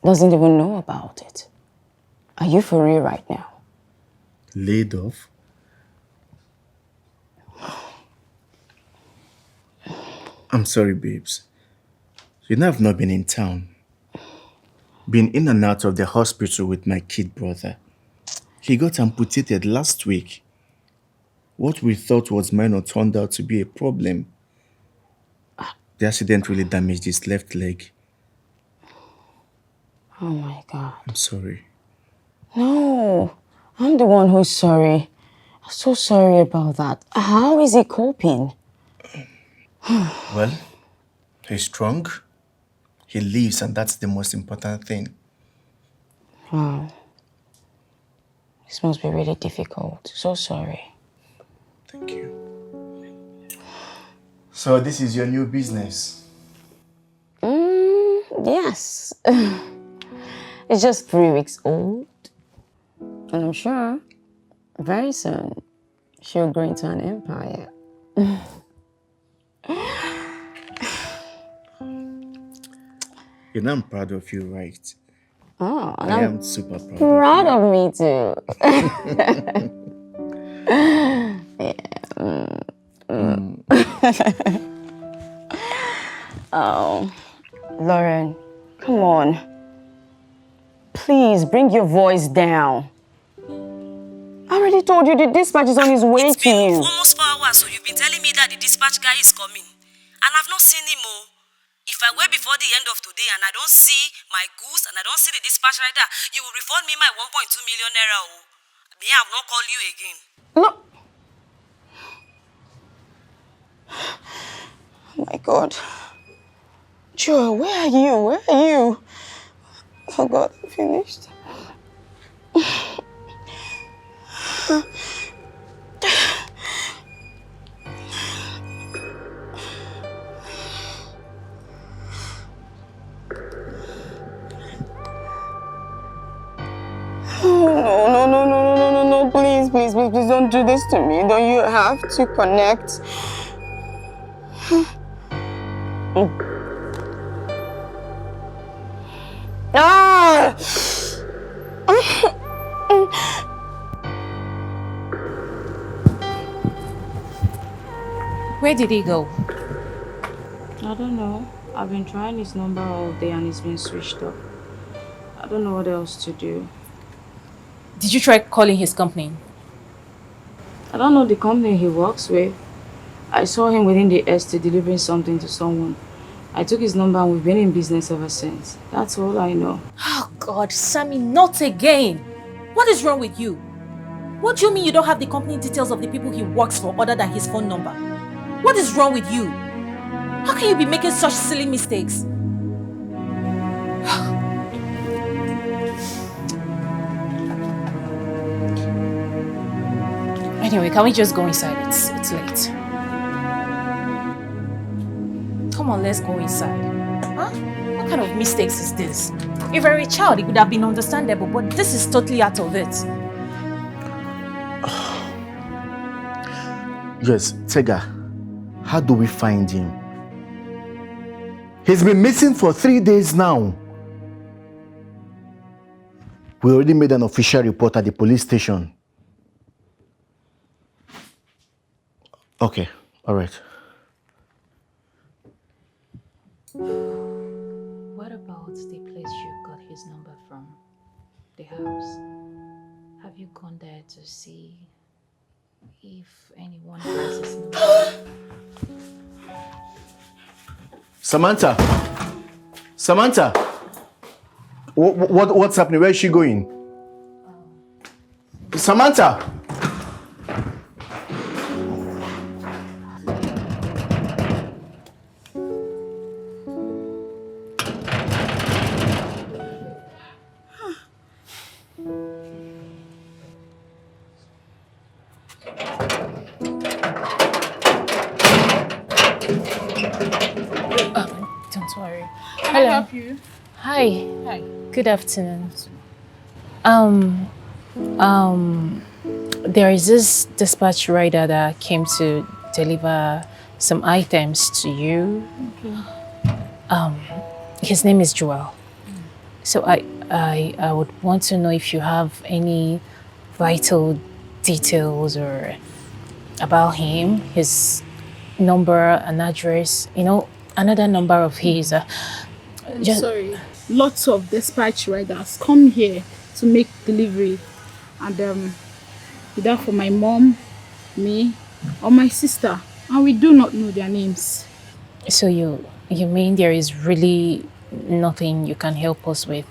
S11: doesn't even know about it. Are you for real right now?
S9: Laid off? I'm sorry, babes. You know I've not been in town. Been in and out of the hospital with my kid brother. He got amputated last week. What we thought was minor turned out to be a problem. The accident really damaged his left leg.
S11: Oh my God.
S9: I'm sorry.
S11: No, I'm the one who's sorry. I'm so sorry about that. How is he coping?
S9: Well, he's strong. He lives, and that's the most important thing.
S11: Wow. This must be really difficult. So sorry.
S9: Thank you. So this is your new business?
S11: Yes. It's just 3 weeks old. And I'm sure very soon she'll grow into an empire.
S9: You know I'm proud of you, right?
S11: Oh, and
S9: I
S11: I'm
S9: am super proud.
S11: proud of me too. Oh, Lauren, come on. Please bring your voice down. I already told you the dispatch is on his way to you.
S13: Almost 4 hours, so you've been telling me that the dispatch guy is coming. And I've not seen him. Oh. If I wait before the end of today and I don't see my goods and I don't see the dispatch rider, you will refund me my 1.2 million naira. Oh. Me, I have not called you again.
S11: No. Oh my God. Joe, where are you? Where are you? Oh God, I'm finished. No, please, don't do this to me. Don't you have to connect? Ah!
S5: Where did he go?
S11: I don't know. I've been trying his number all day and it's been switched off. I don't know what else to do.
S5: Did you try calling his company?
S11: I don't know the company he works with. I saw him within the estate delivering something to someone. I took his number and we've been in business ever since. That's all I know.
S5: Oh God, Sammy, not again. What is wrong with you? What do you mean you don't have the company details of the people he works for other than his phone number? What is wrong with you? How can you be making such silly mistakes? Anyway, can we just go inside? It's late. Come on, let's go inside. Huh? What kind of mistakes is this? If you're a child, it would have been understandable, but this is totally out of it.
S9: Yes, Tega, how do we find him? He's been missing for 3 days now. We already made an official report at the police station. Okay, all right.
S5: What about the place you got his number from? The house? Have you gone there to see if anyone has his number?
S9: Samantha! Samantha! What's happening? Where is she going? Samantha!
S5: Don't worry.
S12: Can I help you?
S5: Hi.
S12: Hi.
S5: Good afternoon. There is this dispatch rider that came to deliver some items to you.
S12: Okay.
S5: His name is Joel. So I would want to know if you have any vital details or about him, his number and address, another number of his.
S12: Sorry. Lots of dispatch riders come here to make delivery, and either for my mom, me, or my sister, and we do not know their names.
S5: So you mean there is really nothing you can help us with?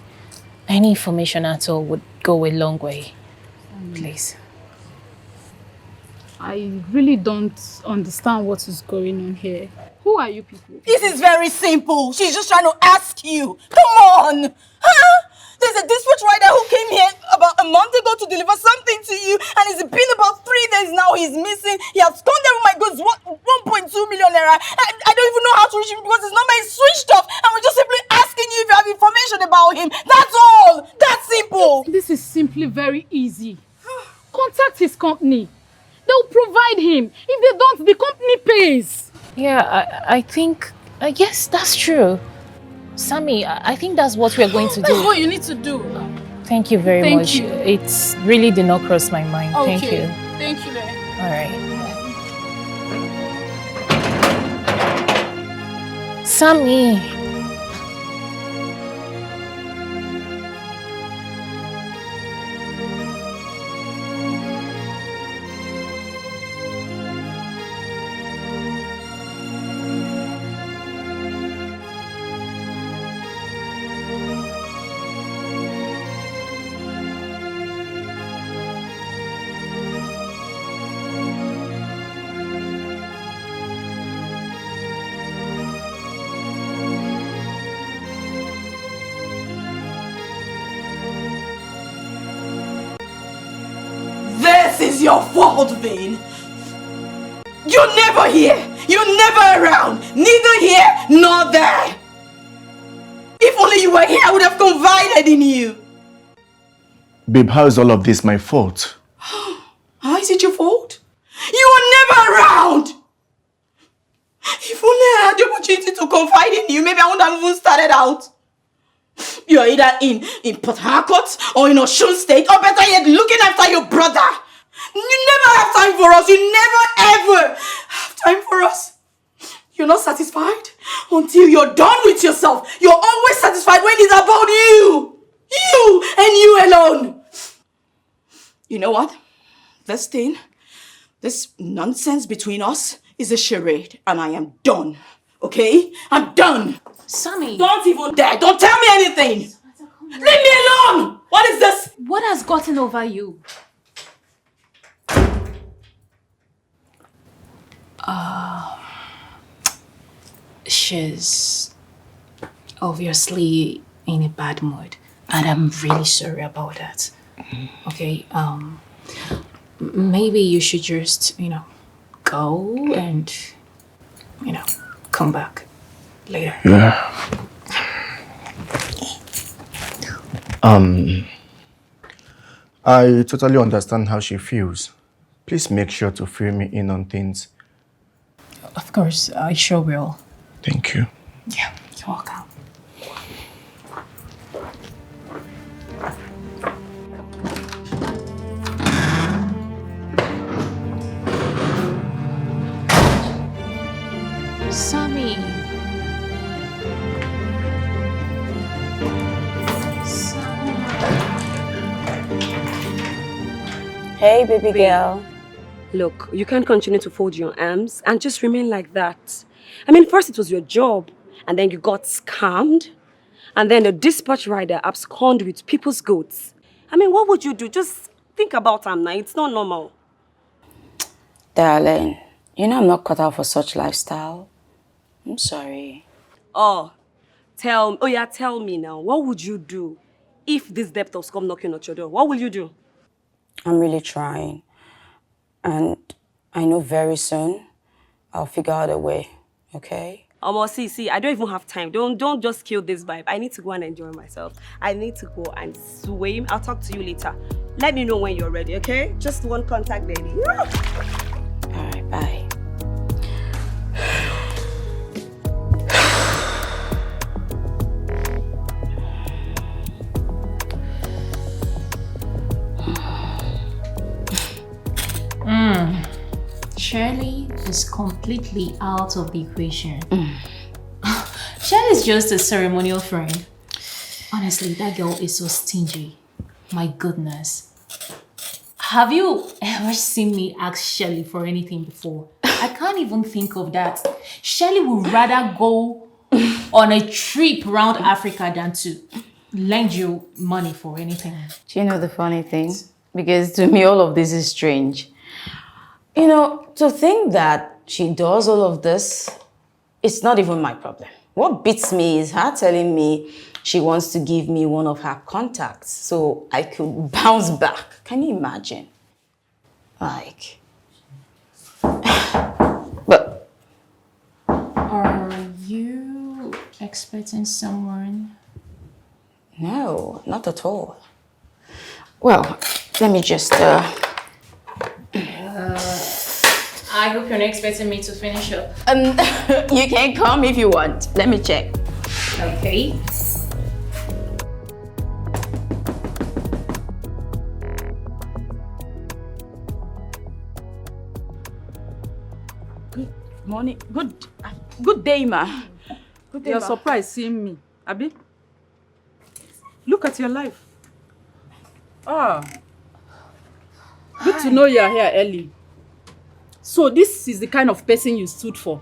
S5: Any information at all would go a long way. Please.
S12: I really don't understand what is going on here. Who are you people?
S3: This is very simple. She's just trying to ask you. Come on. Huh? There's a dispatch rider who came here about a month ago to deliver something to you, and it's been about 3 days now. He's missing. He has squandered all my goods, 1.2 million naira. I don't even know how to reach him because his number is switched off, and we're just simply asking you if you have information about him. That's all. That's simple.
S12: This is simply very easy. Contact his company. They'll provide him. If they don't, the company pays.
S5: Yeah, I think, yes, that's true. Sammy, I think that's what we're going to do.
S12: That's what you need to do.
S5: Thank you very much.
S12: Thank you.
S5: It's really did not cross my mind.
S12: Okay.
S5: Thank you.
S12: Thank you, Larry.
S5: All right. Sammy.
S3: This is your fault, Vin. You're never here. You're never around. Neither here nor there. If only you were here, I would have confided in you.
S9: Babe, how is all of this my fault?
S3: How is it your fault? You were never around. If only I had the opportunity to confide in you, maybe I wouldn't have even started out. You're either in Port Harcourt or in Osun State, or better yet, looking after your brother. You never have time for us. You never ever have time for us. You're not satisfied until you're done with yourself. You're always satisfied when it's about you. You and you alone. You know what? This nonsense between us is a charade, and I am done. Okay? I'm done.
S5: Sammy.
S3: Don't even dare. Don't tell me anything. Leave me alone. What is this?
S1: What has gotten over you?
S5: She's obviously in a bad mood, and I'm really sorry about that. Okay, maybe you should just, go and, come back later.
S9: Yeah. I totally understand how she feels. Please make sure to fill me in on things.
S5: Of course, I sure will.
S9: Thank you.
S5: Yeah, you're welcome.
S11: Hey, baby girl.
S7: Look, you can't continue to fold your arms and just remain like that. I mean, first it was your job, and then you got scammed, and then the dispatch rider absconded with people's goods. I mean, what would you do? Just think about them now. It's not normal.
S11: Darling, you know I'm not cut out for such lifestyle. I'm sorry.
S7: Oh, tell me now. What would you do if these debtors come knocking at your door? What will you do?
S11: I'm really trying. And I know very soon I'll figure out a way, okay?
S7: See, I don't even have time. Don't just kill this vibe. I need to go and enjoy myself. I need to go and swim. I'll talk to you later. Let me know when you're ready, okay? Just one contact, baby.
S11: Alright, bye.
S5: Shirley is completely out of the equation. Shirley is just a ceremonial friend. Honestly, that girl is so stingy. My goodness. Have you ever seen me ask Shirley for anything before? I can't even think of that. Shirley would rather go on a trip around Africa than to lend you money for anything.
S2: Do you know the funny thing? Because to me, all of this is strange. You know, to think that she does all of this, it's not even my problem. What beats me is her telling me she wants to give me one of her contacts so I could bounce back. Can you imagine? Like, but...
S5: Are you expecting someone?
S2: No, not at all. Well, let me just...
S5: I hope you're not expecting me to finish up.
S2: You can come if you want. Let me check.
S5: Okay.
S12: Good morning. Good day, ma. Good day, You're surprised seeing me, Abi? Look at your life. Good to know you're here early. So this is the kind of person you stood for.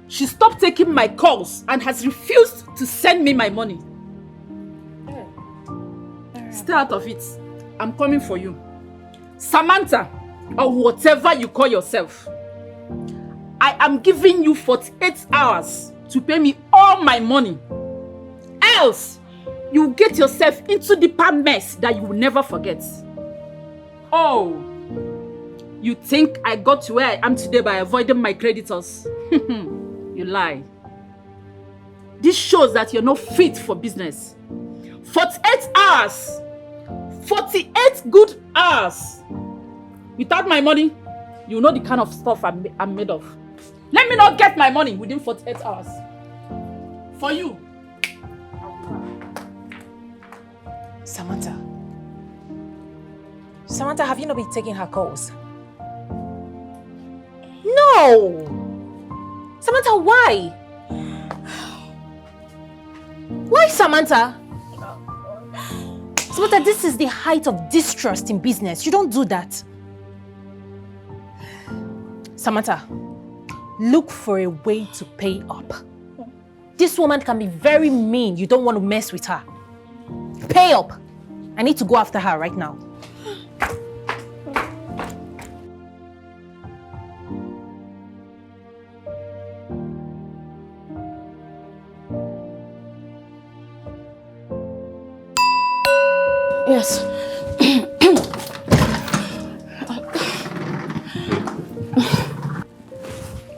S12: She stopped taking my calls and has refused to send me my money. Stay out of it. I'm coming for you. Samantha, or whatever you call yourself. I am giving you 48 hours to pay me all my money. Else, you will get yourself into deeper mess that you will never forget. Oh. You think I got to where I am today by avoiding my creditors? You lie. This shows that you're not fit for business. 48 hours! 48 good hours! Without my money, you know the kind of stuff I'm made of. Let me not get my money within 48 hours. For you.
S14: Samantha, have you not been taking her calls? No! Samantha, why? Why, Samantha? Samantha, this is the height of distrust in business. You don't do that. Samantha, look for a way to pay up. This woman can be very mean. You don't want to mess with her. Pay up. I need to go after her right now.
S2: Yes.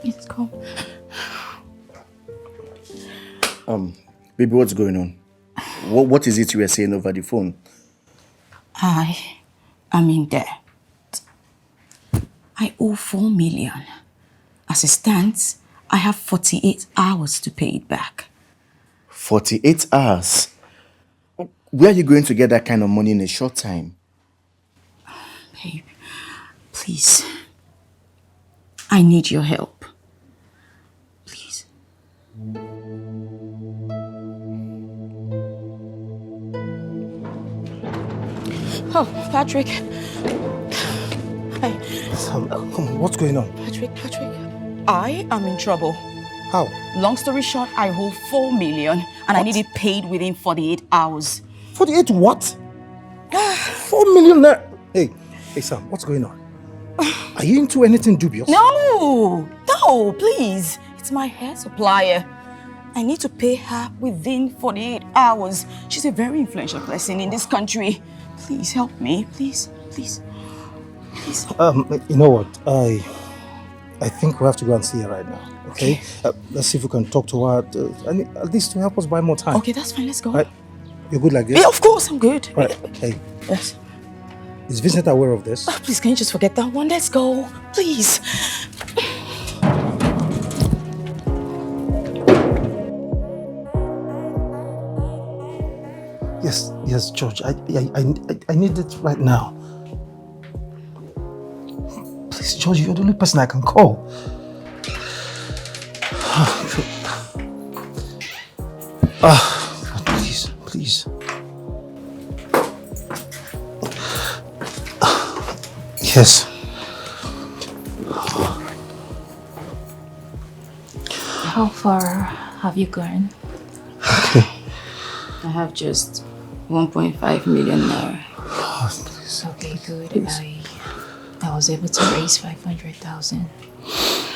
S2: It's come.
S9: Baby, what's going on? What is it you were saying over the phone?
S2: I am in debt. I owe 4 million. As it stands, I have 48 hours to pay it back.
S9: 48 hours? Where are you going to get that kind of money in a short time?
S2: Babe, please. I need your help. Please.
S11: Oh, Patrick. Hi.
S6: What's going on?
S11: Patrick. I am in trouble.
S6: How?
S11: Long story short, I owe 4 million and I need it paid within 48 hours.
S6: 48 what? 4 million naira? Hey, Sam, what's going on? Are you into anything dubious?
S11: No, please. It's my hair supplier. I need to pay her within 48 hours. She's a very influential person in this country. Please help me, please.
S6: You know what? I think we have to go and see her right now. Okay? Let's see if we can talk to her. At least to help us buy more time.
S11: Okay, that's fine. Let's go.
S6: Right. You're good like this?
S11: Yeah, of course, I'm good.
S6: Right. Hey.
S11: Yes.
S6: Is Vincent aware of this?
S11: Oh, please, can you just forget that one? Let's go. Please.
S6: Yes, George. I need it right now. Please, George, you're the only person I can call. Please. Yes.
S5: How far have you gone?
S6: Okay.
S11: I have just 1.5 million naira.
S5: Okay, good. I was able to raise 500,000,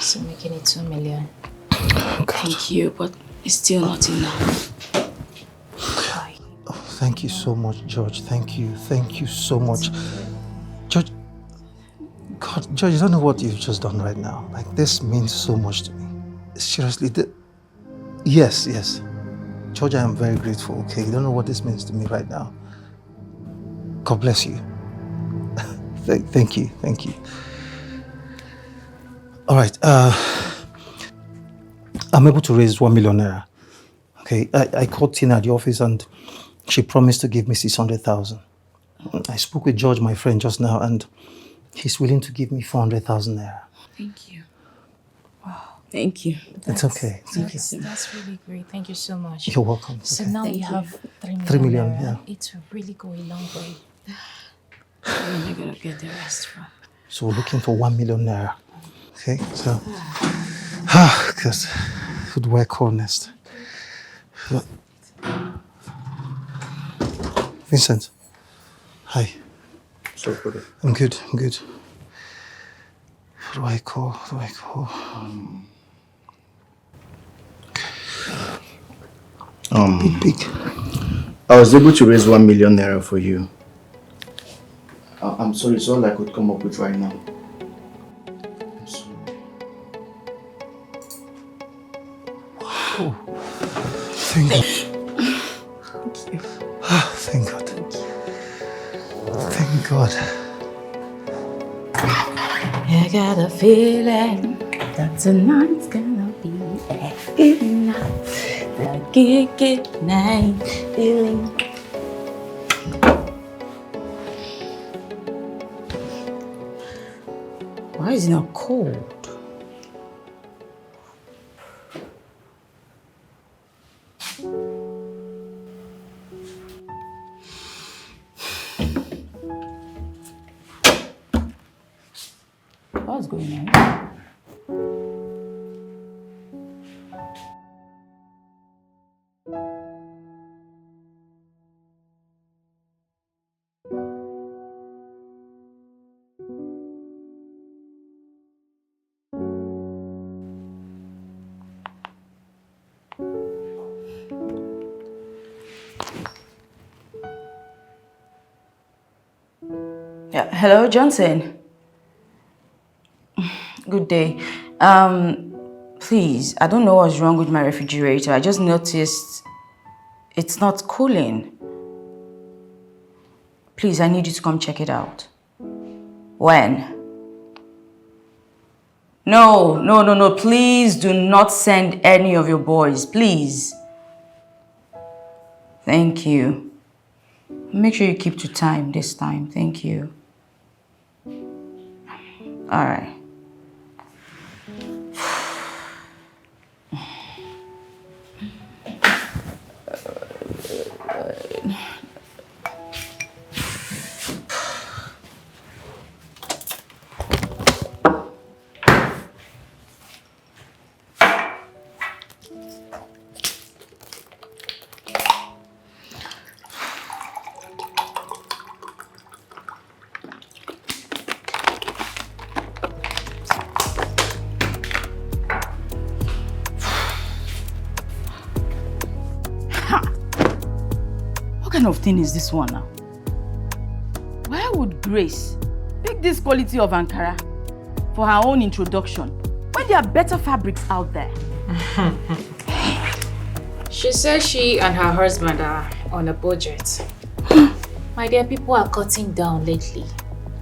S5: so making it 2 million.
S11: Thank you, but it's still not enough.
S6: Thank you so much, George. Thank you so much. George, you don't know what you've just done right now. Like, this means so much to me. Seriously, yes. George, I am very grateful, okay? You don't know what this means to me right now. God bless you. Thank you. All right, I'm able to raise 1 million naira. Okay, I called Tina at the office and she promised to give me 600,000. I spoke with George, my friend, just now, and he's willing to give me 400,000 naira.
S11: Thank you. Wow, thank you.
S6: It's okay.
S5: That's really great. Thank you so much.
S6: You're welcome.
S5: So now we have 3 million.
S6: 3 million,
S5: naira.
S6: yeah.
S5: It will really go a long way.
S11: Where am I gonna get the rest from?
S6: So we're looking for 1 million naira. Okay, so because food work honest. Vincent. Hi.
S9: So good.
S6: I'm good. Who do I call? Big.
S9: I was able to raise 1 million naira for you. I'm sorry, it's all I could come up with right now. I'm sorry.
S6: Wow. Thank God.
S11: Thank you.
S6: Thank God. Thank God.
S11: I got a feeling that tonight's gonna be a good night. A good night feeling. Why is it not cold? What's going on? Yeah, hello, Johnson. Good day. Please, I don't know what's wrong with my refrigerator. I just noticed it's not cooling. Please, I need you to come check it out. When? No. Please do not send any of your boys, please. Thank you. Make sure you keep to time this time. Thank you. All right.
S2: kind of thing is this one now? Why would Grace pick this quality of Ankara for her own introduction when there are better fabrics out there?
S5: She says she and her husband are on a budget. My dear, people are cutting down lately.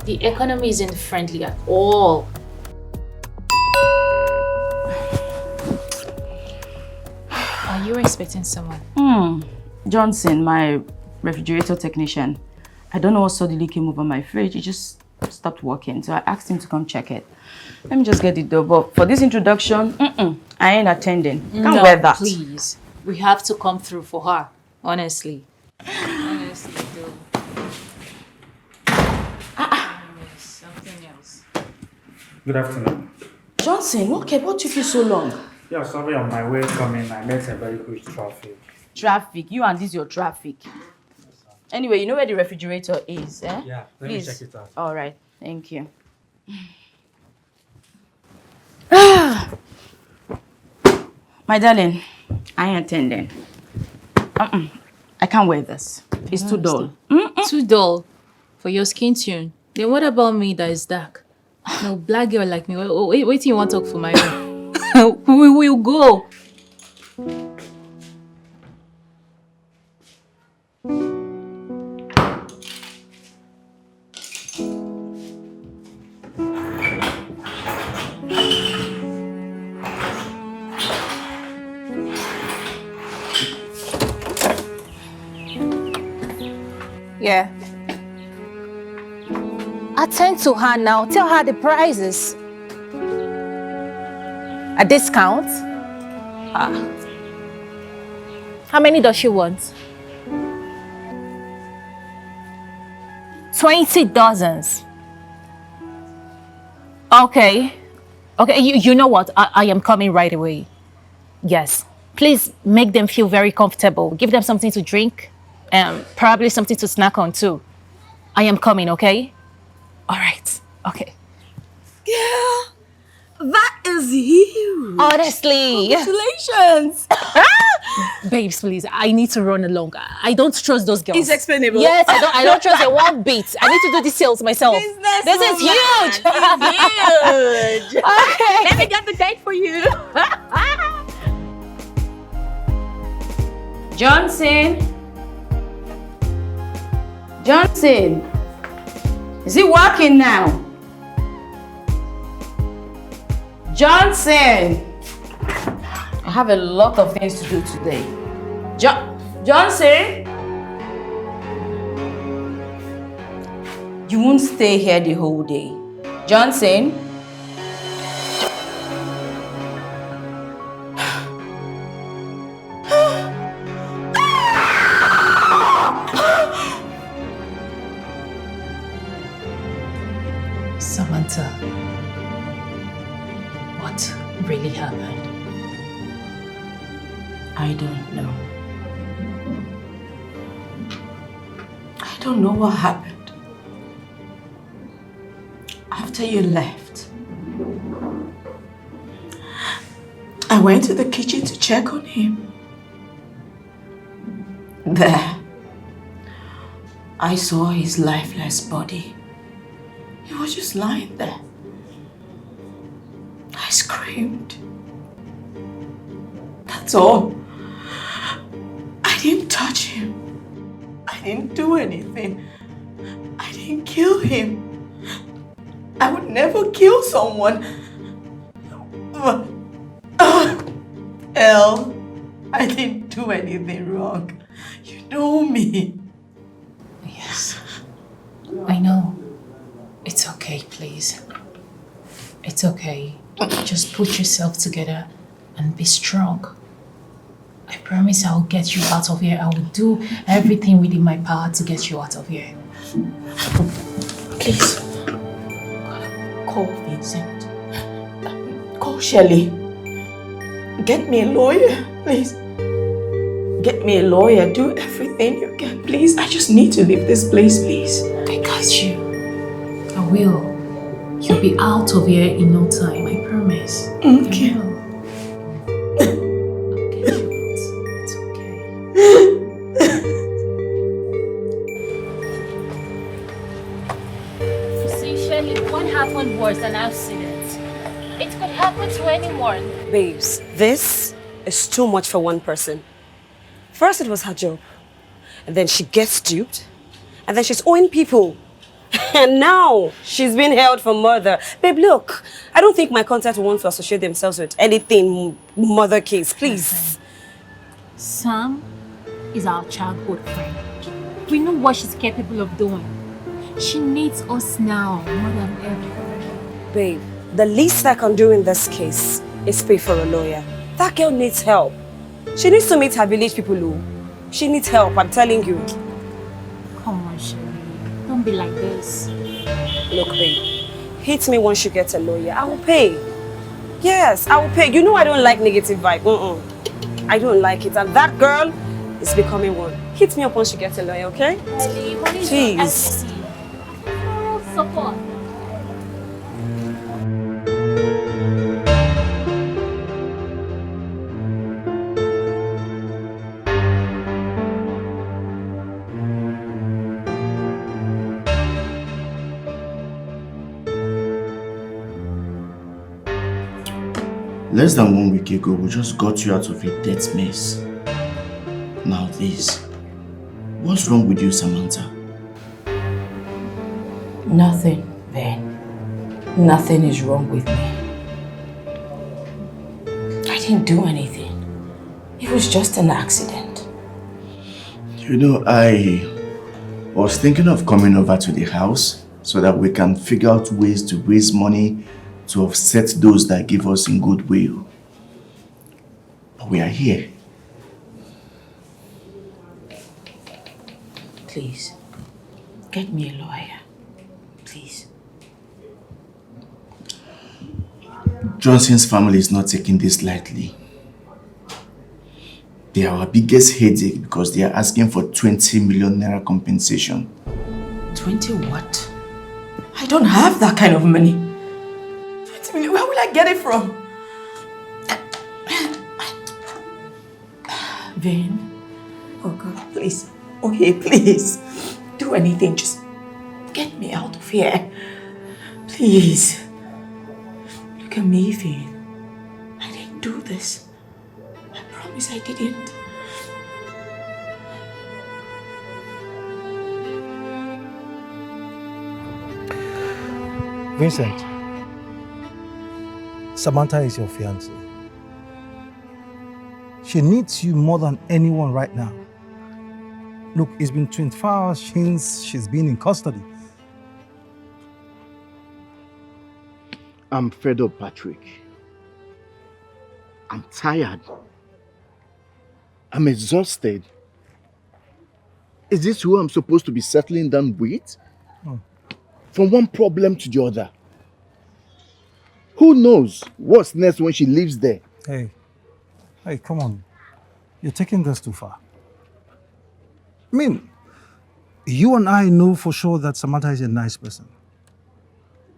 S5: The economy isn't friendly at all. Are you expecting someone?
S2: Johnson, my refrigerator technician. I don't know what suddenly came over my fridge. It just stopped working. So I asked him to come check it. Let me just get it done. But for this introduction, I ain't attending. Can't wear that.
S5: Please. We have to come through for her. Honestly. Honestly, though. Something else.
S15: Good afternoon.
S2: Johnson, what took you so long?
S15: Yeah, sorry, on my way coming, I met a very good traffic.
S2: Traffic? You and this your traffic. Anyway, you know where the refrigerator is, eh?
S15: Yeah, let me check it out.
S2: All right, thank you. My darling, I ain't attending. I can't wear this. It's too dull.
S5: Too dull? For your skin tone? Then what about me that is dark? No, black girl like me. Wait till you want to talk for my own. We will go.
S14: Yeah. Attend to her now. Tell her the prices. A discount? How many does she want? 20 dozens. Okay. Okay, you know what? I am coming right away. Yes. Please make them feel very comfortable. Give them something to drink and probably something to snack on too. I am coming, okay? All right. Okay.
S7: Girl, that is huge.
S14: Honestly.
S7: Congratulations.
S14: Babes, please. I need to run along. I don't trust those girls.
S7: It's explainable.
S14: Yes, I don't trust them one bit. I need to do the sales myself. This is huge.
S7: It's huge.
S14: Okay.
S7: Let me get the date for you.
S2: Johnson. Johnson. Is it working now? Johnson. I have a lot of things to do today. Johnson. You won't stay here the whole day. Johnson.
S5: Samantha, what really happened?
S2: I don't know. I don't know what happened. After you left, I went to the kitchen to check on him. There, I saw his lifeless body. He was just lying there. I screamed. That's all. I didn't touch him. I didn't do anything. I didn't kill him. I would never kill someone. Elle, I didn't do anything wrong. You know me.
S5: Yes, I know. It's okay, please. It's okay. Just put yourself together and be strong. I promise I'll get you out of here. I will do everything within my power to get you out of here.
S2: Please. Call Vincent. Call Shelley. Get me a lawyer, please. Get me a lawyer. Do everything you can, please. I just need to leave this place, please.
S5: I got you. I will. You'll be out of here in no time, I promise.
S2: Okay.
S5: It's okay.
S1: happened was an accident. It could happen to anyone.
S7: Babes, this is too much for one person. First it was her job, and then she gets duped, and then she's owing people. And now she's being held for murder. Babe, look, I don't think my contact wants to associate themselves with anything murder case, please.
S1: Sam is our childhood friend. We know what she's capable of doing. She needs us now more than ever.
S7: Babe, the least I can do in this case is pay for a lawyer. That girl needs help. She needs to meet her village people who. She needs help, I'm telling you.
S1: Come on, Sherry. Don't be like this.
S7: Look, babe, hit me once you get a lawyer. I will pay. Yes, I will pay. You know I don't like negative vibe. I don't like it. And that girl is becoming one. Hit me up once you get a lawyer, okay?
S1: Ellie, what is
S7: Jeez.
S1: your support?
S9: Less than 1 week ago, we just got you out of a death mess. Now this. What's wrong with you, Samantha?
S2: Nothing, Ben. Nothing is wrong with me. I didn't do anything. It was just an accident.
S9: You know, I was thinking of coming over to the house so that we can figure out ways to raise money to offset those that give us in goodwill. But we are here.
S2: Please, get me a lawyer. Please.
S9: Johnson's family is not taking this lightly. They are our biggest headache because they are asking for 20 million naira compensation.
S2: 20 what? I don't have that kind of money. 20 million, where will I get it from? Vin, oh God, please. Okay, please. Do anything, just get me out of here. Please. Look at me, Vin. I didn't do this. I promise I didn't.
S6: Vincent, Samantha is your fiancée. She needs you more than anyone right now. Look, it's been 24 hours since she's been in custody.
S9: I'm fed up, Patrick. I'm tired. I'm exhausted. Is this who I'm supposed to be settling down with? From one problem to the other. Who knows what's next when she lives there?
S6: Hey, come on. You're taking this too far. I mean, you and I know for sure that Samantha is a nice person.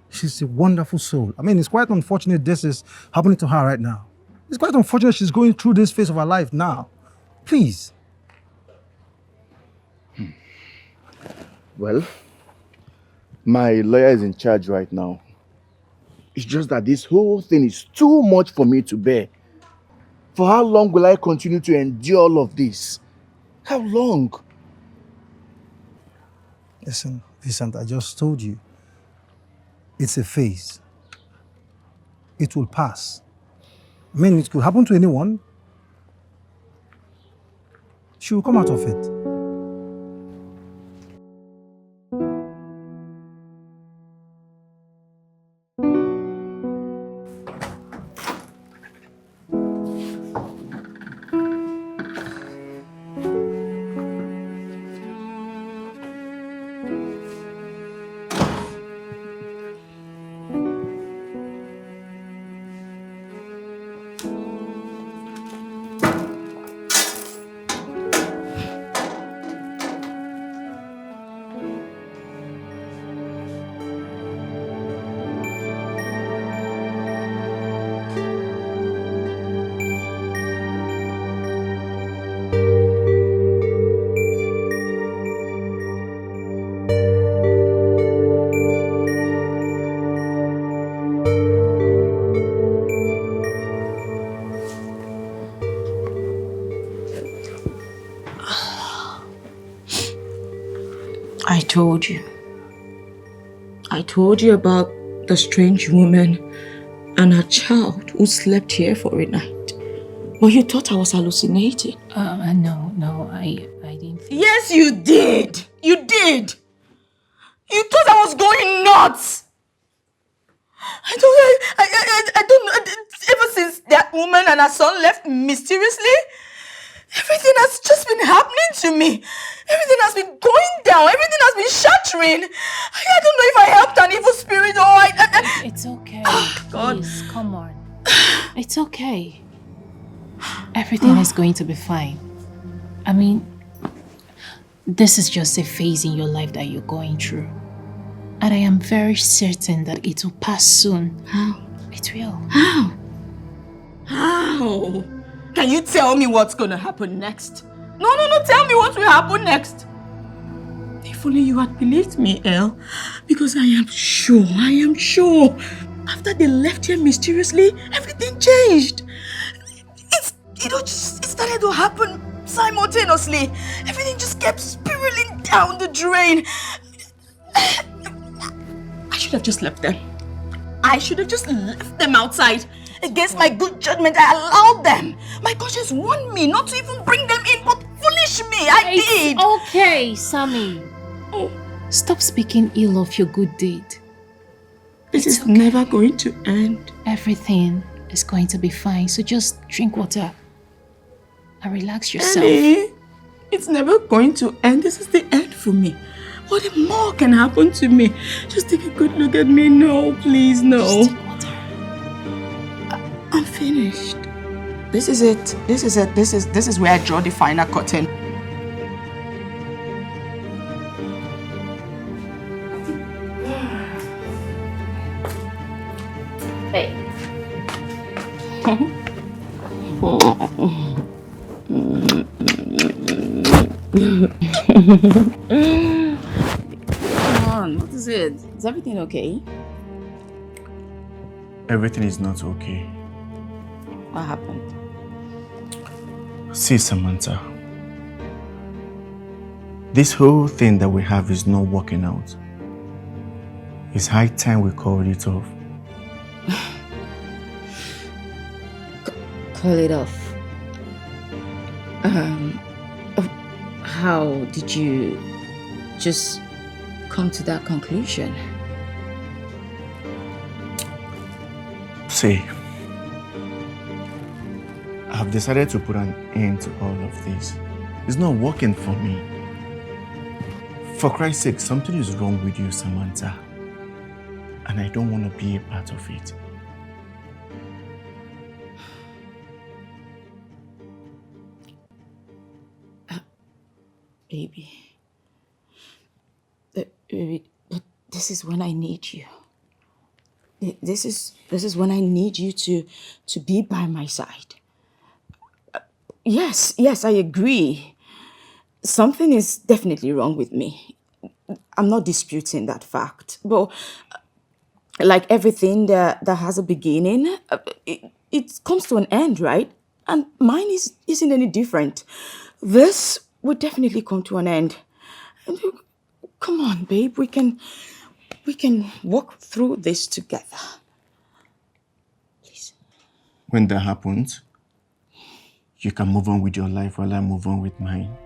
S6: She's a wonderful soul. I mean, it's quite unfortunate this is happening to her right now. It's quite unfortunate she's going through this phase of her life now. Please.
S9: Well, my lawyer is in charge right now. It's just that this whole thing is too much for me to bear. For how long will I continue to endure all of this? How long?
S6: Listen, Vincent, I just told you. It's a phase. It will pass. I mean, it could happen to anyone. She will come out of it.
S11: told you. I told you about the strange woman and her child who slept here for a night. But you thought I was hallucinating.
S5: No, I didn't think.
S11: Yes, you did. You did. You thought I was going nuts. I don't know. Ever since that woman and her son left mysteriously, everything has just been happening to me. Everything has been going down. Everything has been shattering. I don't know if I helped an evil spirit or
S5: It's okay.
S11: God.
S5: Please, come on. It's okay. Everything is going to be fine. I mean, this is just a phase in your life that you're going through. And I am very certain that it will pass soon.
S11: How?
S5: It will.
S11: How? How? Can you tell me what's gonna happen next? No, tell me what will happen next. If only you had believed me, Elle. Because I am sure, after they left here mysteriously, everything changed. It started to happen simultaneously. Everything just kept spiraling down the drain. I should have just left them. I should have just left them outside. Against my good judgment, I allowed them. My conscience warned me not to even bring them in, but foolish me, I did.
S5: Okay, Sammy. Stop speaking ill of your good deed.
S11: This is never going to end.
S5: Everything is going to be fine, so just drink water and relax yourself.
S11: Ellie, it's never going to end. This is the end for me. What more can happen to me? Just take a good look at me. No, please, no.
S5: Just take water.
S11: I'm finished. This is it. This is where I draw the final curtain.
S5: Hey.
S11: Come on, what is it? Is everything okay?
S9: Everything is not okay.
S11: What happened?
S9: See, Samantha. This whole thing that we have is not working out. It's high time we called it off.
S11: Call it off. How did you just come to that conclusion?
S9: See, I've decided to put an end to all of this. It's not working for me. For Christ's sake, something is wrong with you, Samantha. And I don't want to be a part of it.
S11: Baby, but this is when I need you. This is when I need you to be by my side. Yes, I agree. Something is definitely wrong with me. I'm not disputing that fact. But like everything that has a beginning, it comes to an end, right? And mine isn't any different. This will definitely come to an end. And come on, babe, we can walk through this together. Please.
S9: When that happens, you can move on with your life while I move on with mine.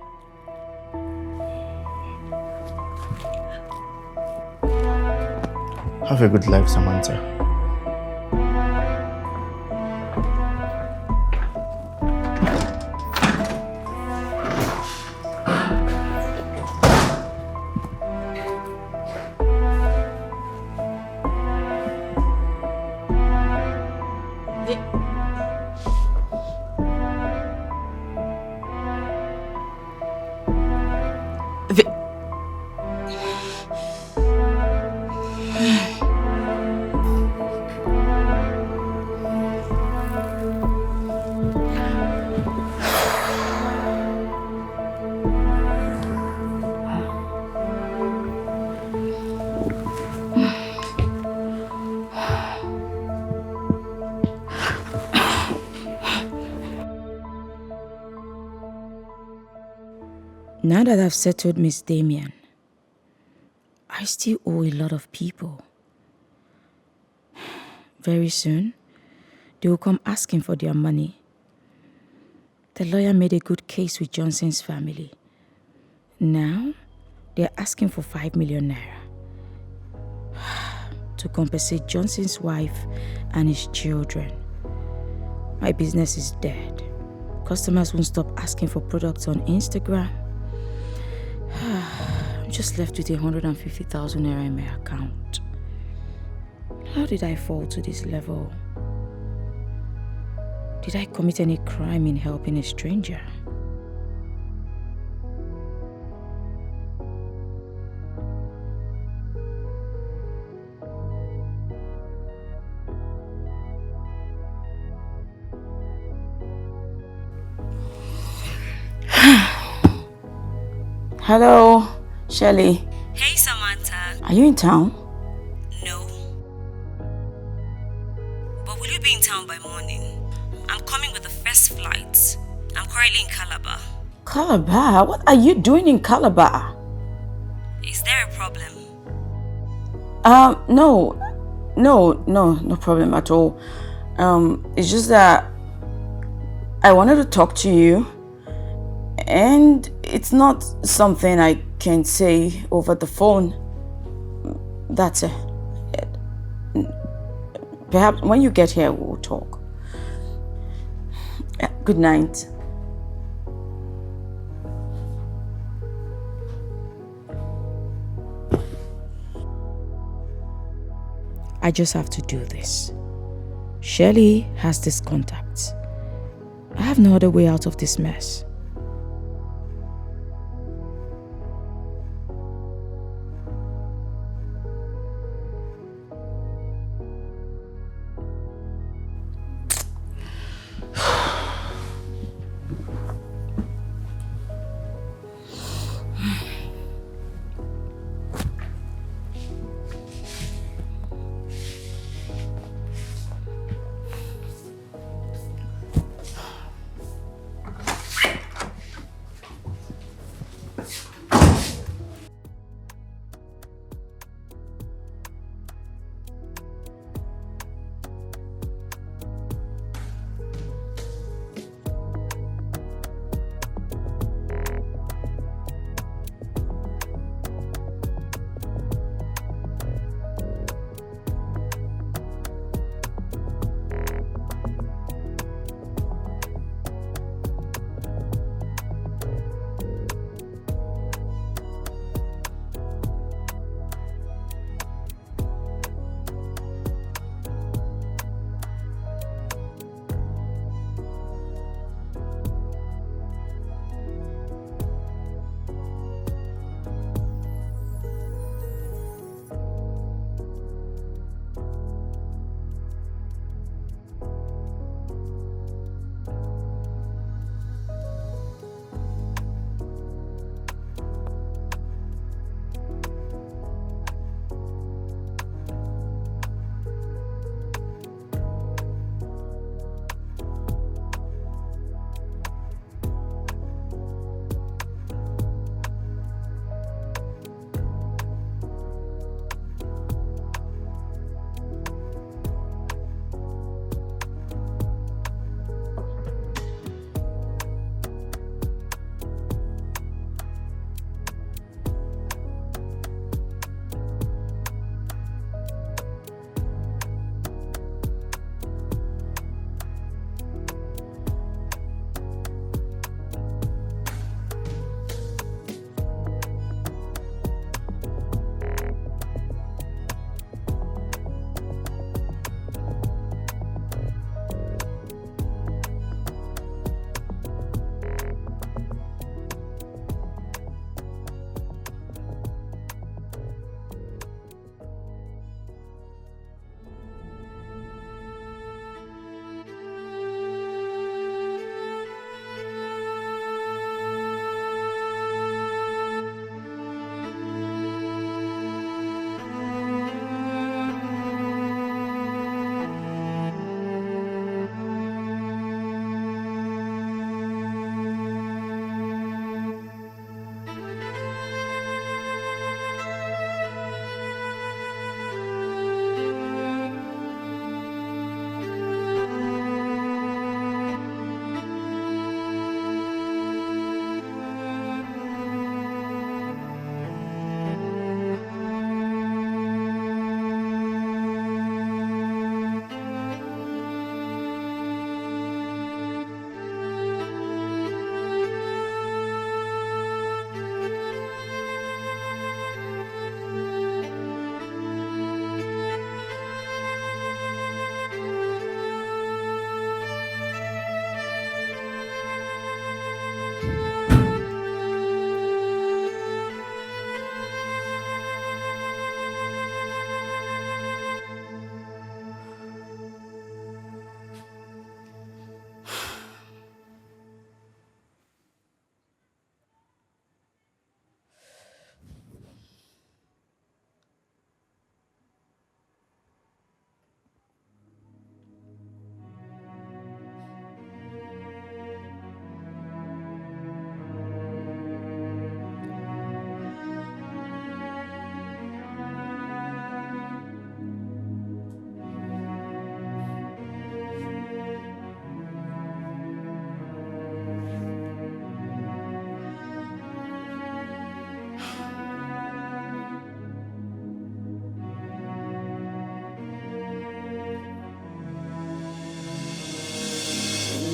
S9: Have a good life, Samantha.
S11: Now that I've settled Miss Damien,
S2: I still owe a lot of people. Very soon, they will come asking for their money. The lawyer made a good case with Johnson's family. Now, they're asking for 5 million naira to compensate Johnson's wife and his children. My business is dead. Customers won't stop asking for products on Instagram. I'm just left with 150,000 naira in my account. How did I fall to this level? Did I commit any crime in helping a stranger? Hello, Shelley.
S13: Hey, Samantha.
S2: Are you in town?
S13: No. But will you be in town by morning? I'm coming with the first flight. I'm currently in Calabar.
S2: Calabar? What are you doing in Calabar?
S13: Is there a problem?
S2: No problem at all. It's just that I wanted to talk to you, and it's not something I can say over the phone. That's it. Perhaps when you get here, we'll talk. Good night. I just have to do this. Shelley has this contact. I have no other way out of this mess.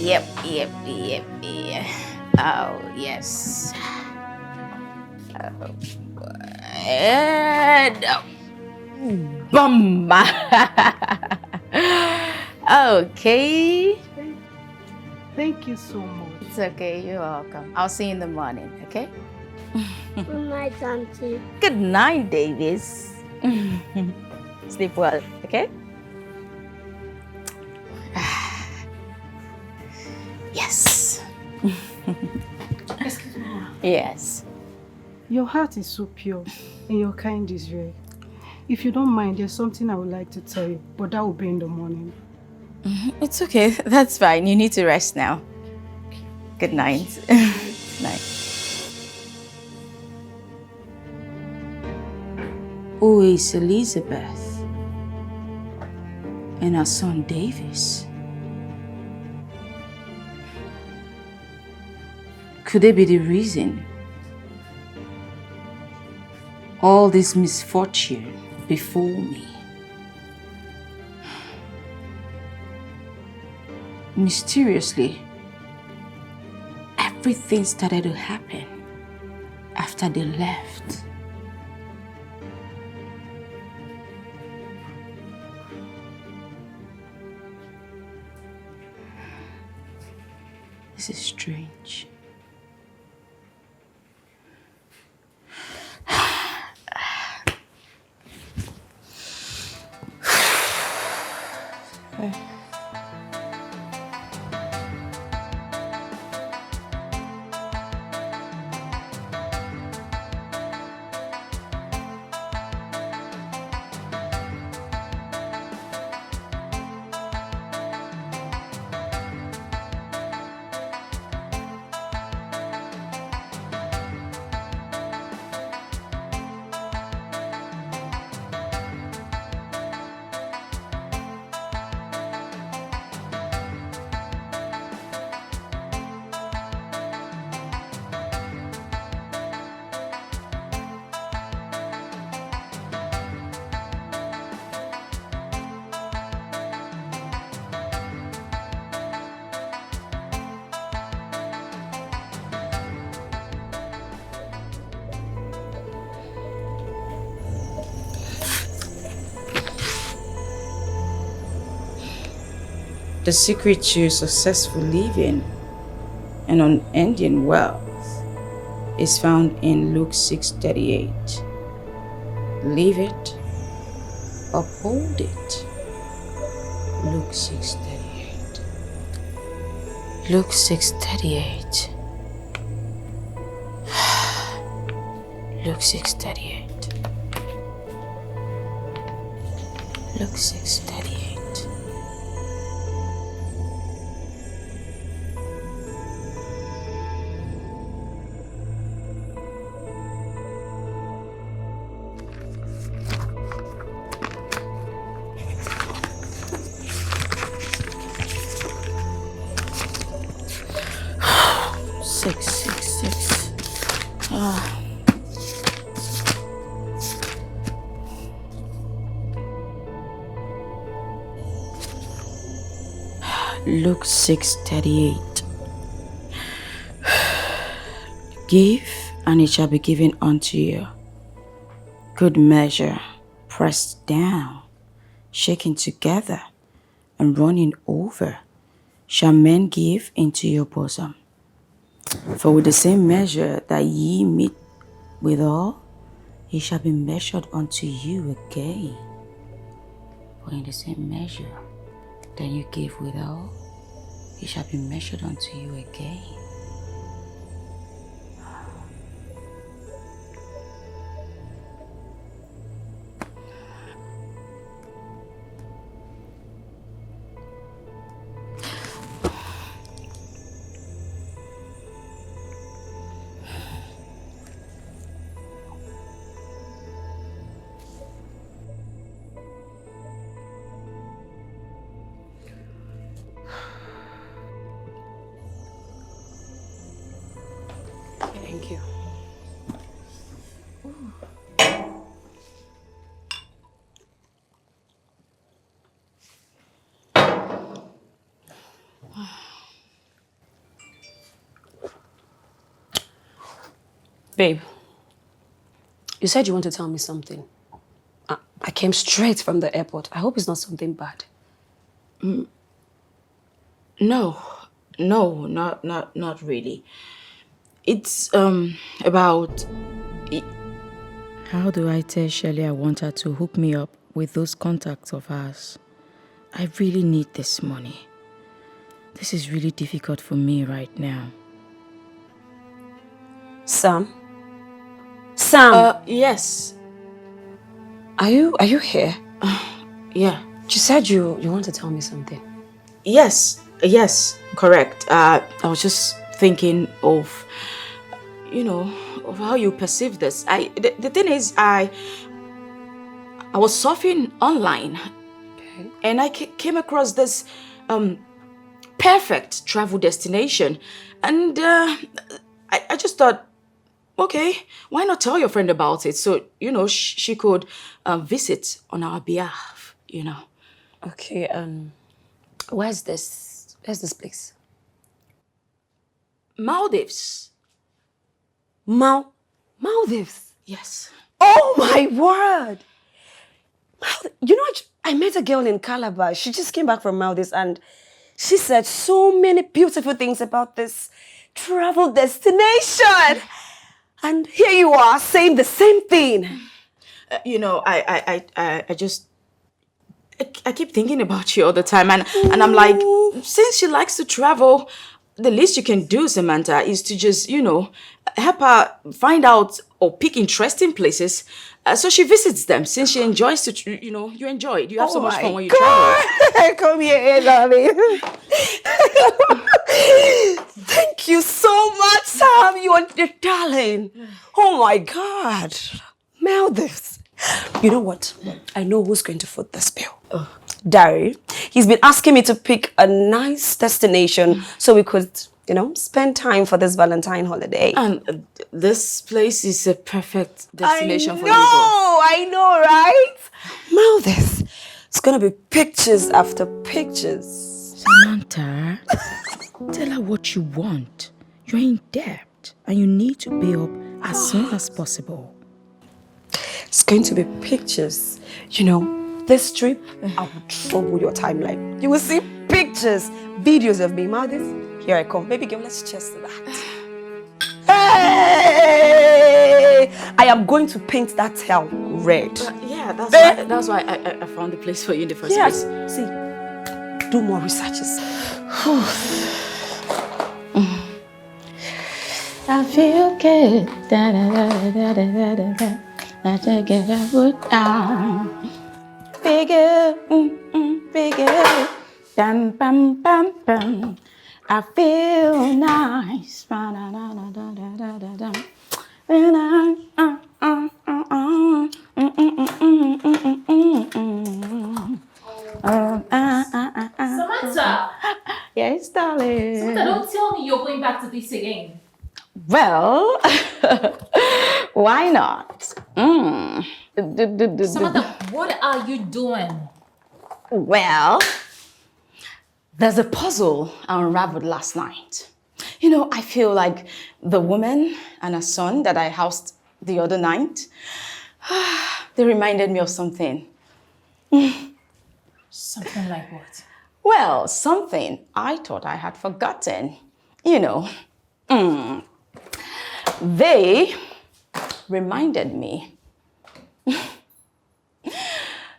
S2: Yep. Oh, yes. And boom. Okay.
S3: Thank you so much.
S2: It's okay. You're welcome. I'll see you in the morning, okay?
S4: Good night, Auntie.
S2: Good night, Davis. Sleep well, okay? Yes.
S3: Excuse me.
S2: Yes.
S3: Your heart is so pure and your kind is rare. If you don't mind, there's something I would like to tell you, but that will be in the morning.
S2: It's okay. That's fine. You need to rest now. Good night. Good night. Who is Elizabeth? And her son Davis? Could they be the reason all this misfortune before me? Mysteriously, everything started to happen after they left. This is strange. The secret to successful living and unending wealth is found in Luke 6:38. Live it, uphold it. Luke 6:38. Luke 6:38. Luke 6:38. Luke 6:38. Six. Luke 6:38. Give, and it shall be given unto you. Good measure, pressed down, shaken together, and running over, shall men give into your bosom. For with the same measure that ye meet withal, it shall be measured unto you again. For in the same measure that you give withal, it shall be measured unto you again.
S7: Babe, you said you want to tell me something. I came straight from the airport. I hope it's not something bad.
S2: No, not really. It's about. How do I tell Shelley I want her to hook me up with those contacts of hers? I really need this money. This is really difficult for me right now.
S7: Sam?
S2: Yes.
S7: Are you here?
S2: Yeah.
S7: You said you want to tell me something.
S2: Yes, correct. I was just thinking of, of how you perceive this. The thing is, I was surfing online, okay, and I came across this perfect travel destination, and I just thought, okay, why not tell your friend about it so she could visit on our behalf.
S7: Okay. Where's this place?
S2: Maldives.
S7: Maldives?
S2: Yes.
S7: Oh my word! I met a girl in Calabar. She just came back from Maldives and she said so many beautiful things about this travel destination. And here you are saying the same thing.
S2: I keep thinking about you all the time, and I'm like, since she likes to travel, the least you can do, Samantha, is to just, help her find out or pick interesting places so she visits them, since she enjoys to, you enjoy it. You have so much fun when you travel.
S7: Come here, darling. Thank you so much, Sam. You are the darling. Oh my God. Maldives. You know what? I know who's going to foot this bill. Darry. He's been asking me to pick a nice destination so we could, spend time for this Valentine holiday.
S2: And this place is a perfect destination for you both.
S7: I know, right? Maldives. It's gonna be pictures after pictures.
S2: Samantha, tell her what you want. You're in debt and you need to pay up as soon as possible.
S7: It's going to be pictures. This trip, I will trouble your timeline. You will see pictures, videos of me. Maldives, here I come. Baby girl, let's cheers to that. Hey! I am going to paint that hell red.
S2: Yeah, that's why I found the place for you in the first place.
S7: See, do more researches.
S2: I feel good. Da, da, da, da, da, da, da. I take it I would down. Bigger, bigger. Bam, bam, bam, bam. I feel nice. Da, da, da, da, da, da, da.
S1: Samantha!
S2: Yes, darling.
S1: Samantha, don't tell me you're going back to this again.
S2: Well, why not?
S1: Samantha, what are you doing?
S2: Well, there's a puzzle I unraveled last night. I feel like the woman and her son that I housed the other night, they reminded me of something.
S1: Something like what?
S2: Well, something I thought I had forgotten. They reminded me.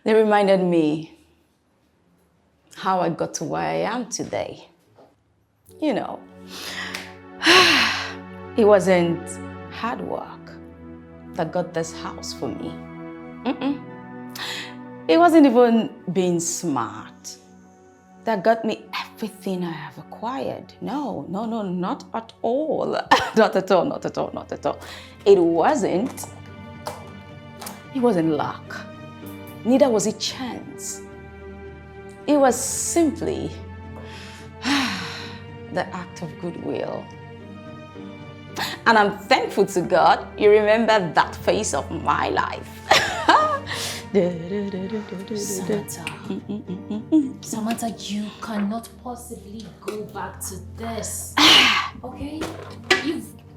S2: They reminded me how I got to where I am today. It wasn't hard work that got this house for me. It wasn't even being smart that got me everything I have acquired. No, not at all. Not at all. It wasn't luck. Neither was it chance. It was simply the act of goodwill. And I'm thankful to God you remember that phase of my life.
S1: Samantha, you cannot possibly go back to this. Okay?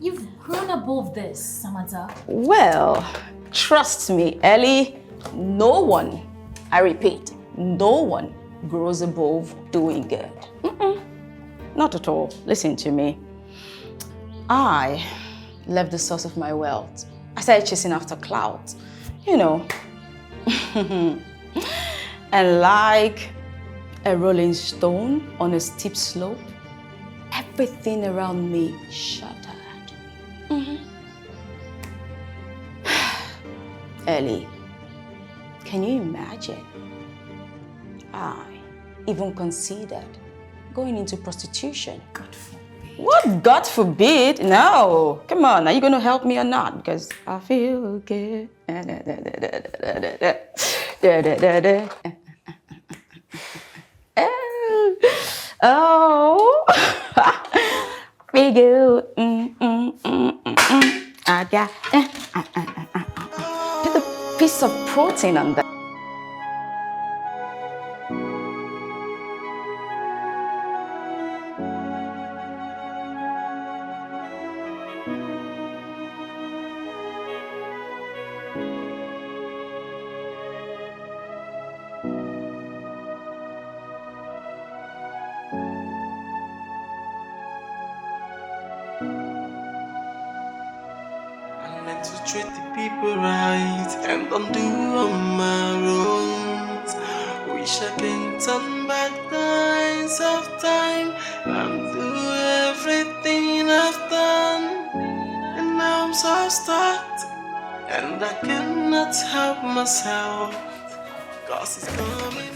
S5: You've grown above this, Samantha.
S11: Well, trust me, Ellie, no one, I repeat, no one grows above doing good. Not at all. Listen to me. I left the source of my wealth. I started chasing after clouds, you know. And like a rolling stone on a steep slope, everything around me shattered. Ellie, can you imagine? I even considered going into prostitution. God forbid. What? God forbid? No. Come on, are you going to help me or not? Because I feel good. Oh, be good. I got put a piece of protein on that.
S16: To treat the people right and undo all my wrongs. Wish I can turn back the hands of time and do everything I've done. And now I'm so stuck and I cannot help myself, 'cause it's coming.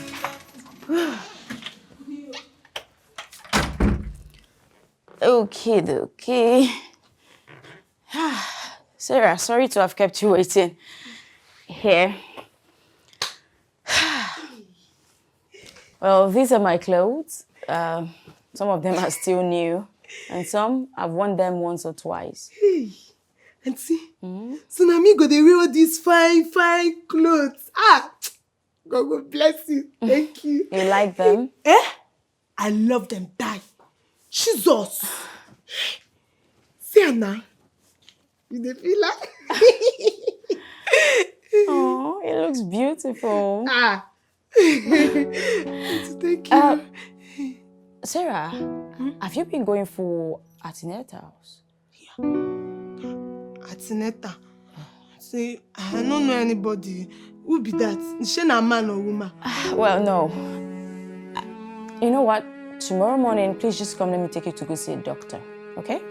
S11: Okay. Sarah, sorry to have kept you waiting here. Well, these are my clothes. Some of them are still new, and some I've worn them once or twice.
S3: Hey, auntie, so now me go dey wear all these fine clothes. God bless you. Thank you.
S11: You like them?
S3: I love them, die. Jesus. See Anna. You dey feel like?
S11: Oh, it looks beautiful.
S3: Thank you.
S11: Sarah, have you been going for antenatals?
S3: Yeah. Antenatal? See, I don't know anybody. Who be that? Is she a man or woman?
S11: Well, no. You know what? Tomorrow morning, please just come. Let me take you to go see a doctor. Okay?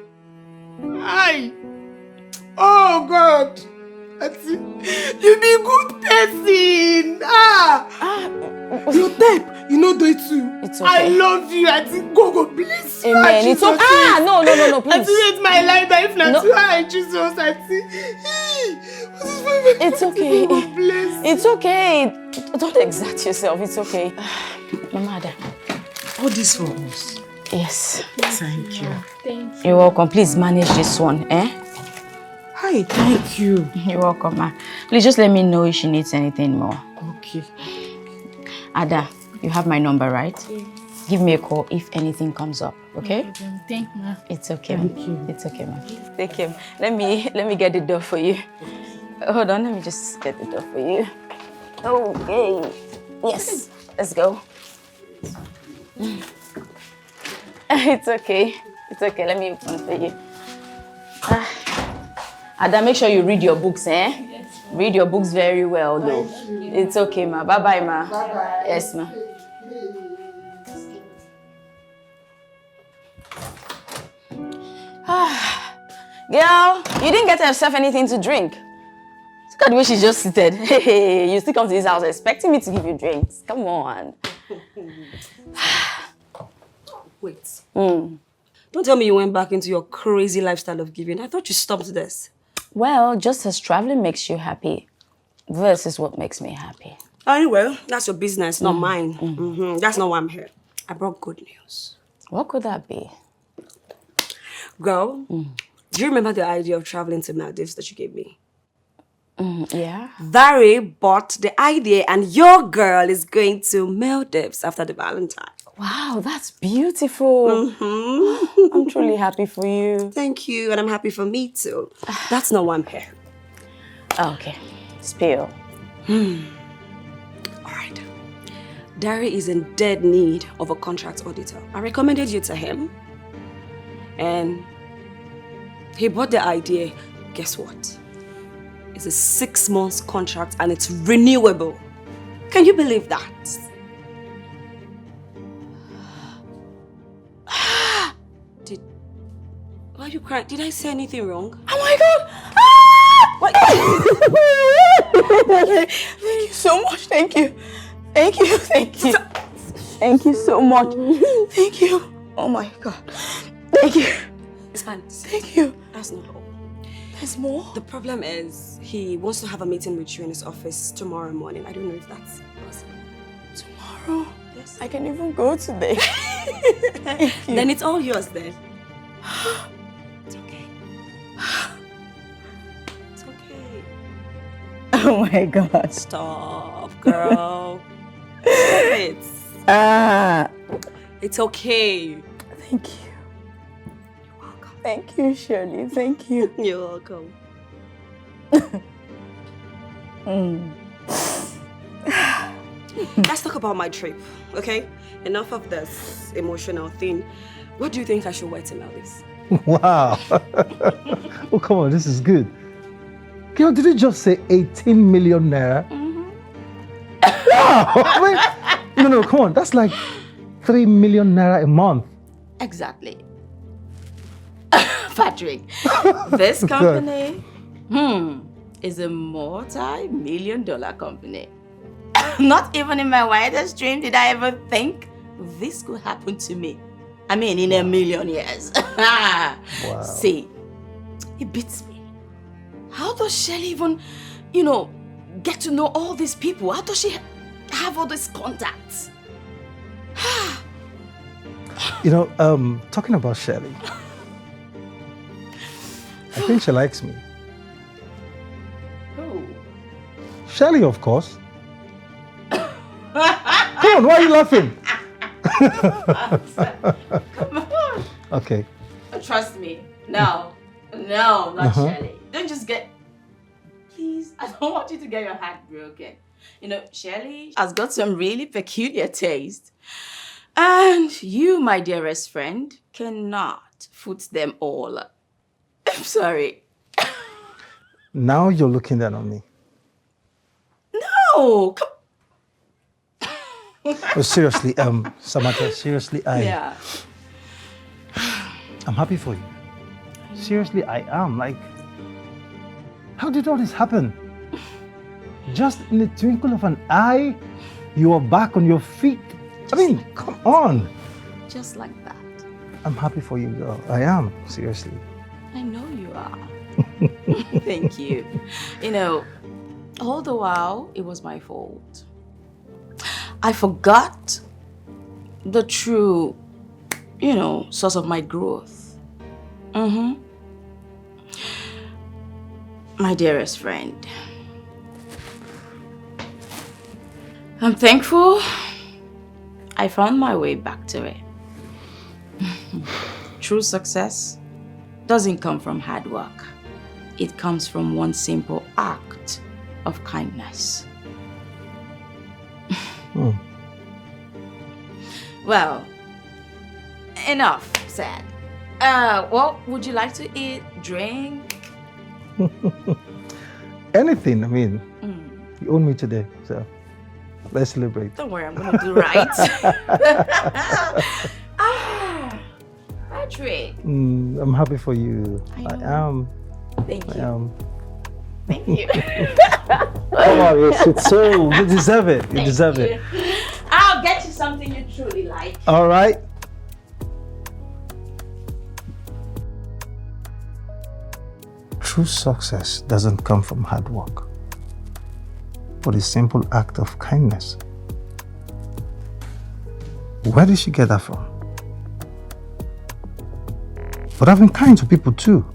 S3: Aye. Oh God. Auntie, you be good person. Your type, you know do it too.
S11: It's okay.
S3: I love you, Auntie. God bless you.
S11: Amen. It's okay. No, please.
S3: Auntie, it's my life. If not you, I Jesus, Auntie.
S11: It's okay.
S3: God bless.
S11: It's okay. Don't exert yourself. It's okay. Mama,
S3: all this for us.
S11: Yes.
S3: Thank you.
S5: Thank you.
S11: You're welcome. Please manage this one,
S3: Hi, thank you.
S11: You're welcome, ma. Please just let me know if she needs anything more.
S3: Okay.
S11: Ada, you have my number, right?
S5: Yes.
S11: Give me a call if anything comes up, okay?
S5: Thank you, ma.
S11: It's okay.
S3: Thank you.
S11: It's okay, ma. Take care. Let me get the door for you. Hold on, let me just get the door for you. Okay. Yes. Let's go. It's okay. It's okay. Let me open for you. Ada, make sure you read your books, Yes. Read your books very well, though. It's okay, ma. Bye-bye, ma.
S3: Bye-bye.
S11: Yes, ma. Girl, you didn't get yourself anything to drink. Look at the way she just seated. Hey, you still come to this house expecting me to give you drinks. Come on.
S7: Wait. Don't tell me you went back into your crazy lifestyle of giving. I thought you stopped this.
S11: Well, just as traveling makes you happy, this is what makes me happy.
S7: Anyway, that's your business, not mine. That's not why I'm here. I brought good news.
S11: What could that be?
S7: Girl, do you remember the idea of traveling to Maldives that you gave me?
S11: Yeah.
S7: Dari bought the idea and your girl is going to Maldives after the Valentine.
S11: Wow, that's beautiful. I'm truly happy for you.
S7: Thank you, and I'm happy for me too. That's not why I'm here.
S11: Okay, spill.
S7: Alright. Derry is in dead need of a contract auditor. I recommended you to him. And he bought the idea. Guess what? It's a 6 months contract and it's renewable. Can you believe that? Why are you crying? Did I say anything wrong?
S11: Oh my God! Thank you so much. Thank you. Thank you. Thank you. Thank you so much. Thank you. Oh my God. Thank you.
S7: It's fine.
S11: Thank you.
S7: That's not all.
S11: There's more?
S7: The problem is he wants to have a meeting with you in his office tomorrow morning. I don't know if that's possible.
S11: Tomorrow? Yes. I can even go today.
S7: Then it's all yours then. It's okay. It's okay.
S11: Oh my God.
S7: Stop, girl. Stop it. It's okay.
S11: Thank you. You're welcome. Thank you, Shirley. Thank you.
S7: You're welcome. Let's talk about my trip, okay? Enough of this emotional thing. What do you think I should wear to Maldives?
S6: Wow. Oh, come on, this is good. Girl, did you just say 18 million naira? Wow! Wait, no, come on. That's like 3 million naira a month.
S11: Exactly. Patrick, this company is a multi-million-dollar company. Not even in my wildest dream did I ever think this could happen to me. I mean, in a million years.
S6: Wow.
S11: See, it beats me. How does Shelley even, get to know all these people? How does she have all these contacts?
S6: Talking about Shelley, I think she likes me.
S11: Who?
S6: Shelley, of course. Come on, why are you laughing?
S11: Come on.
S6: Okay.
S11: Trust me. No, not Shelley. Don't just please, I don't want you to get your heart broken. Shelley has got some really peculiar taste. And you, my dearest friend, cannot foot them all. I'm sorry.
S6: Now you're looking down on me.
S11: No! Come.
S6: Oh, seriously, Samantha, seriously,
S11: Yeah.
S6: I'm happy for you. Seriously, I am. Like, how did all this happen? Just in the twinkle of an eye, you are back on your feet. I mean, come on.
S11: Just like that.
S6: I'm happy for you, girl. I am, seriously.
S11: I know you are. Thank you. All the while, it was my fault. I forgot the true, source of my growth. My dearest friend, I'm thankful I found my way back to it. True success doesn't come from hard work. It comes from one simple act of kindness. Well, enough said. What would you like to eat, drink?
S6: Anything, I mean, you own me today, so let's celebrate.
S11: Don't worry, I'm gonna do right. Patrick.
S6: I'm happy for you. I am.
S11: Thank you.
S6: I am.
S11: Thank you.
S6: Oh, you're sweet soul. You deserve it. You deserve it.
S11: I'll get you something you truly like.
S6: All right. True success doesn't come from hard work, but a simple act of kindness. Where did she get that from? But I've been kind to people too.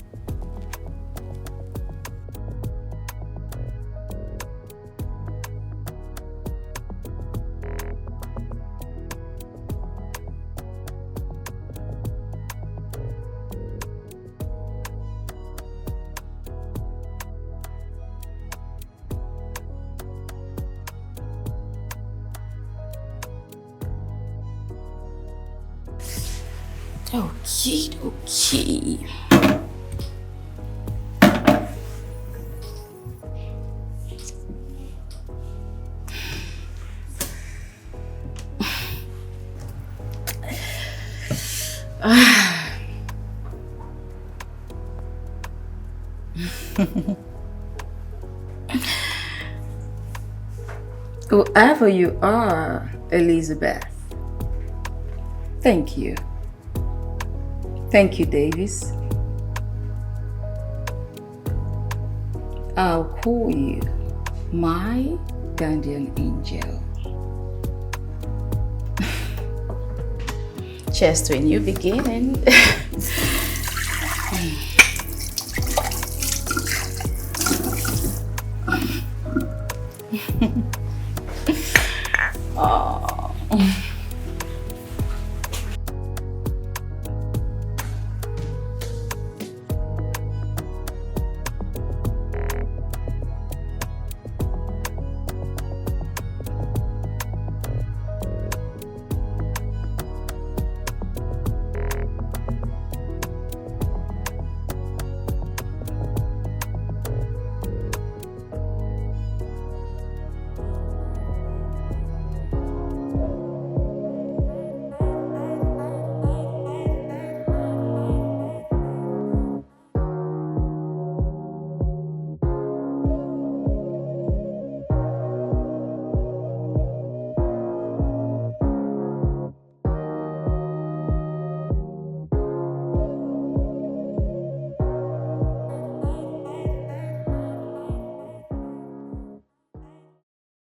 S11: Okay. Whoever you are, Elizabeth, thank you. Thank you, Davis. I'll call you my guardian angel. Cheers to a new beginning. Oh.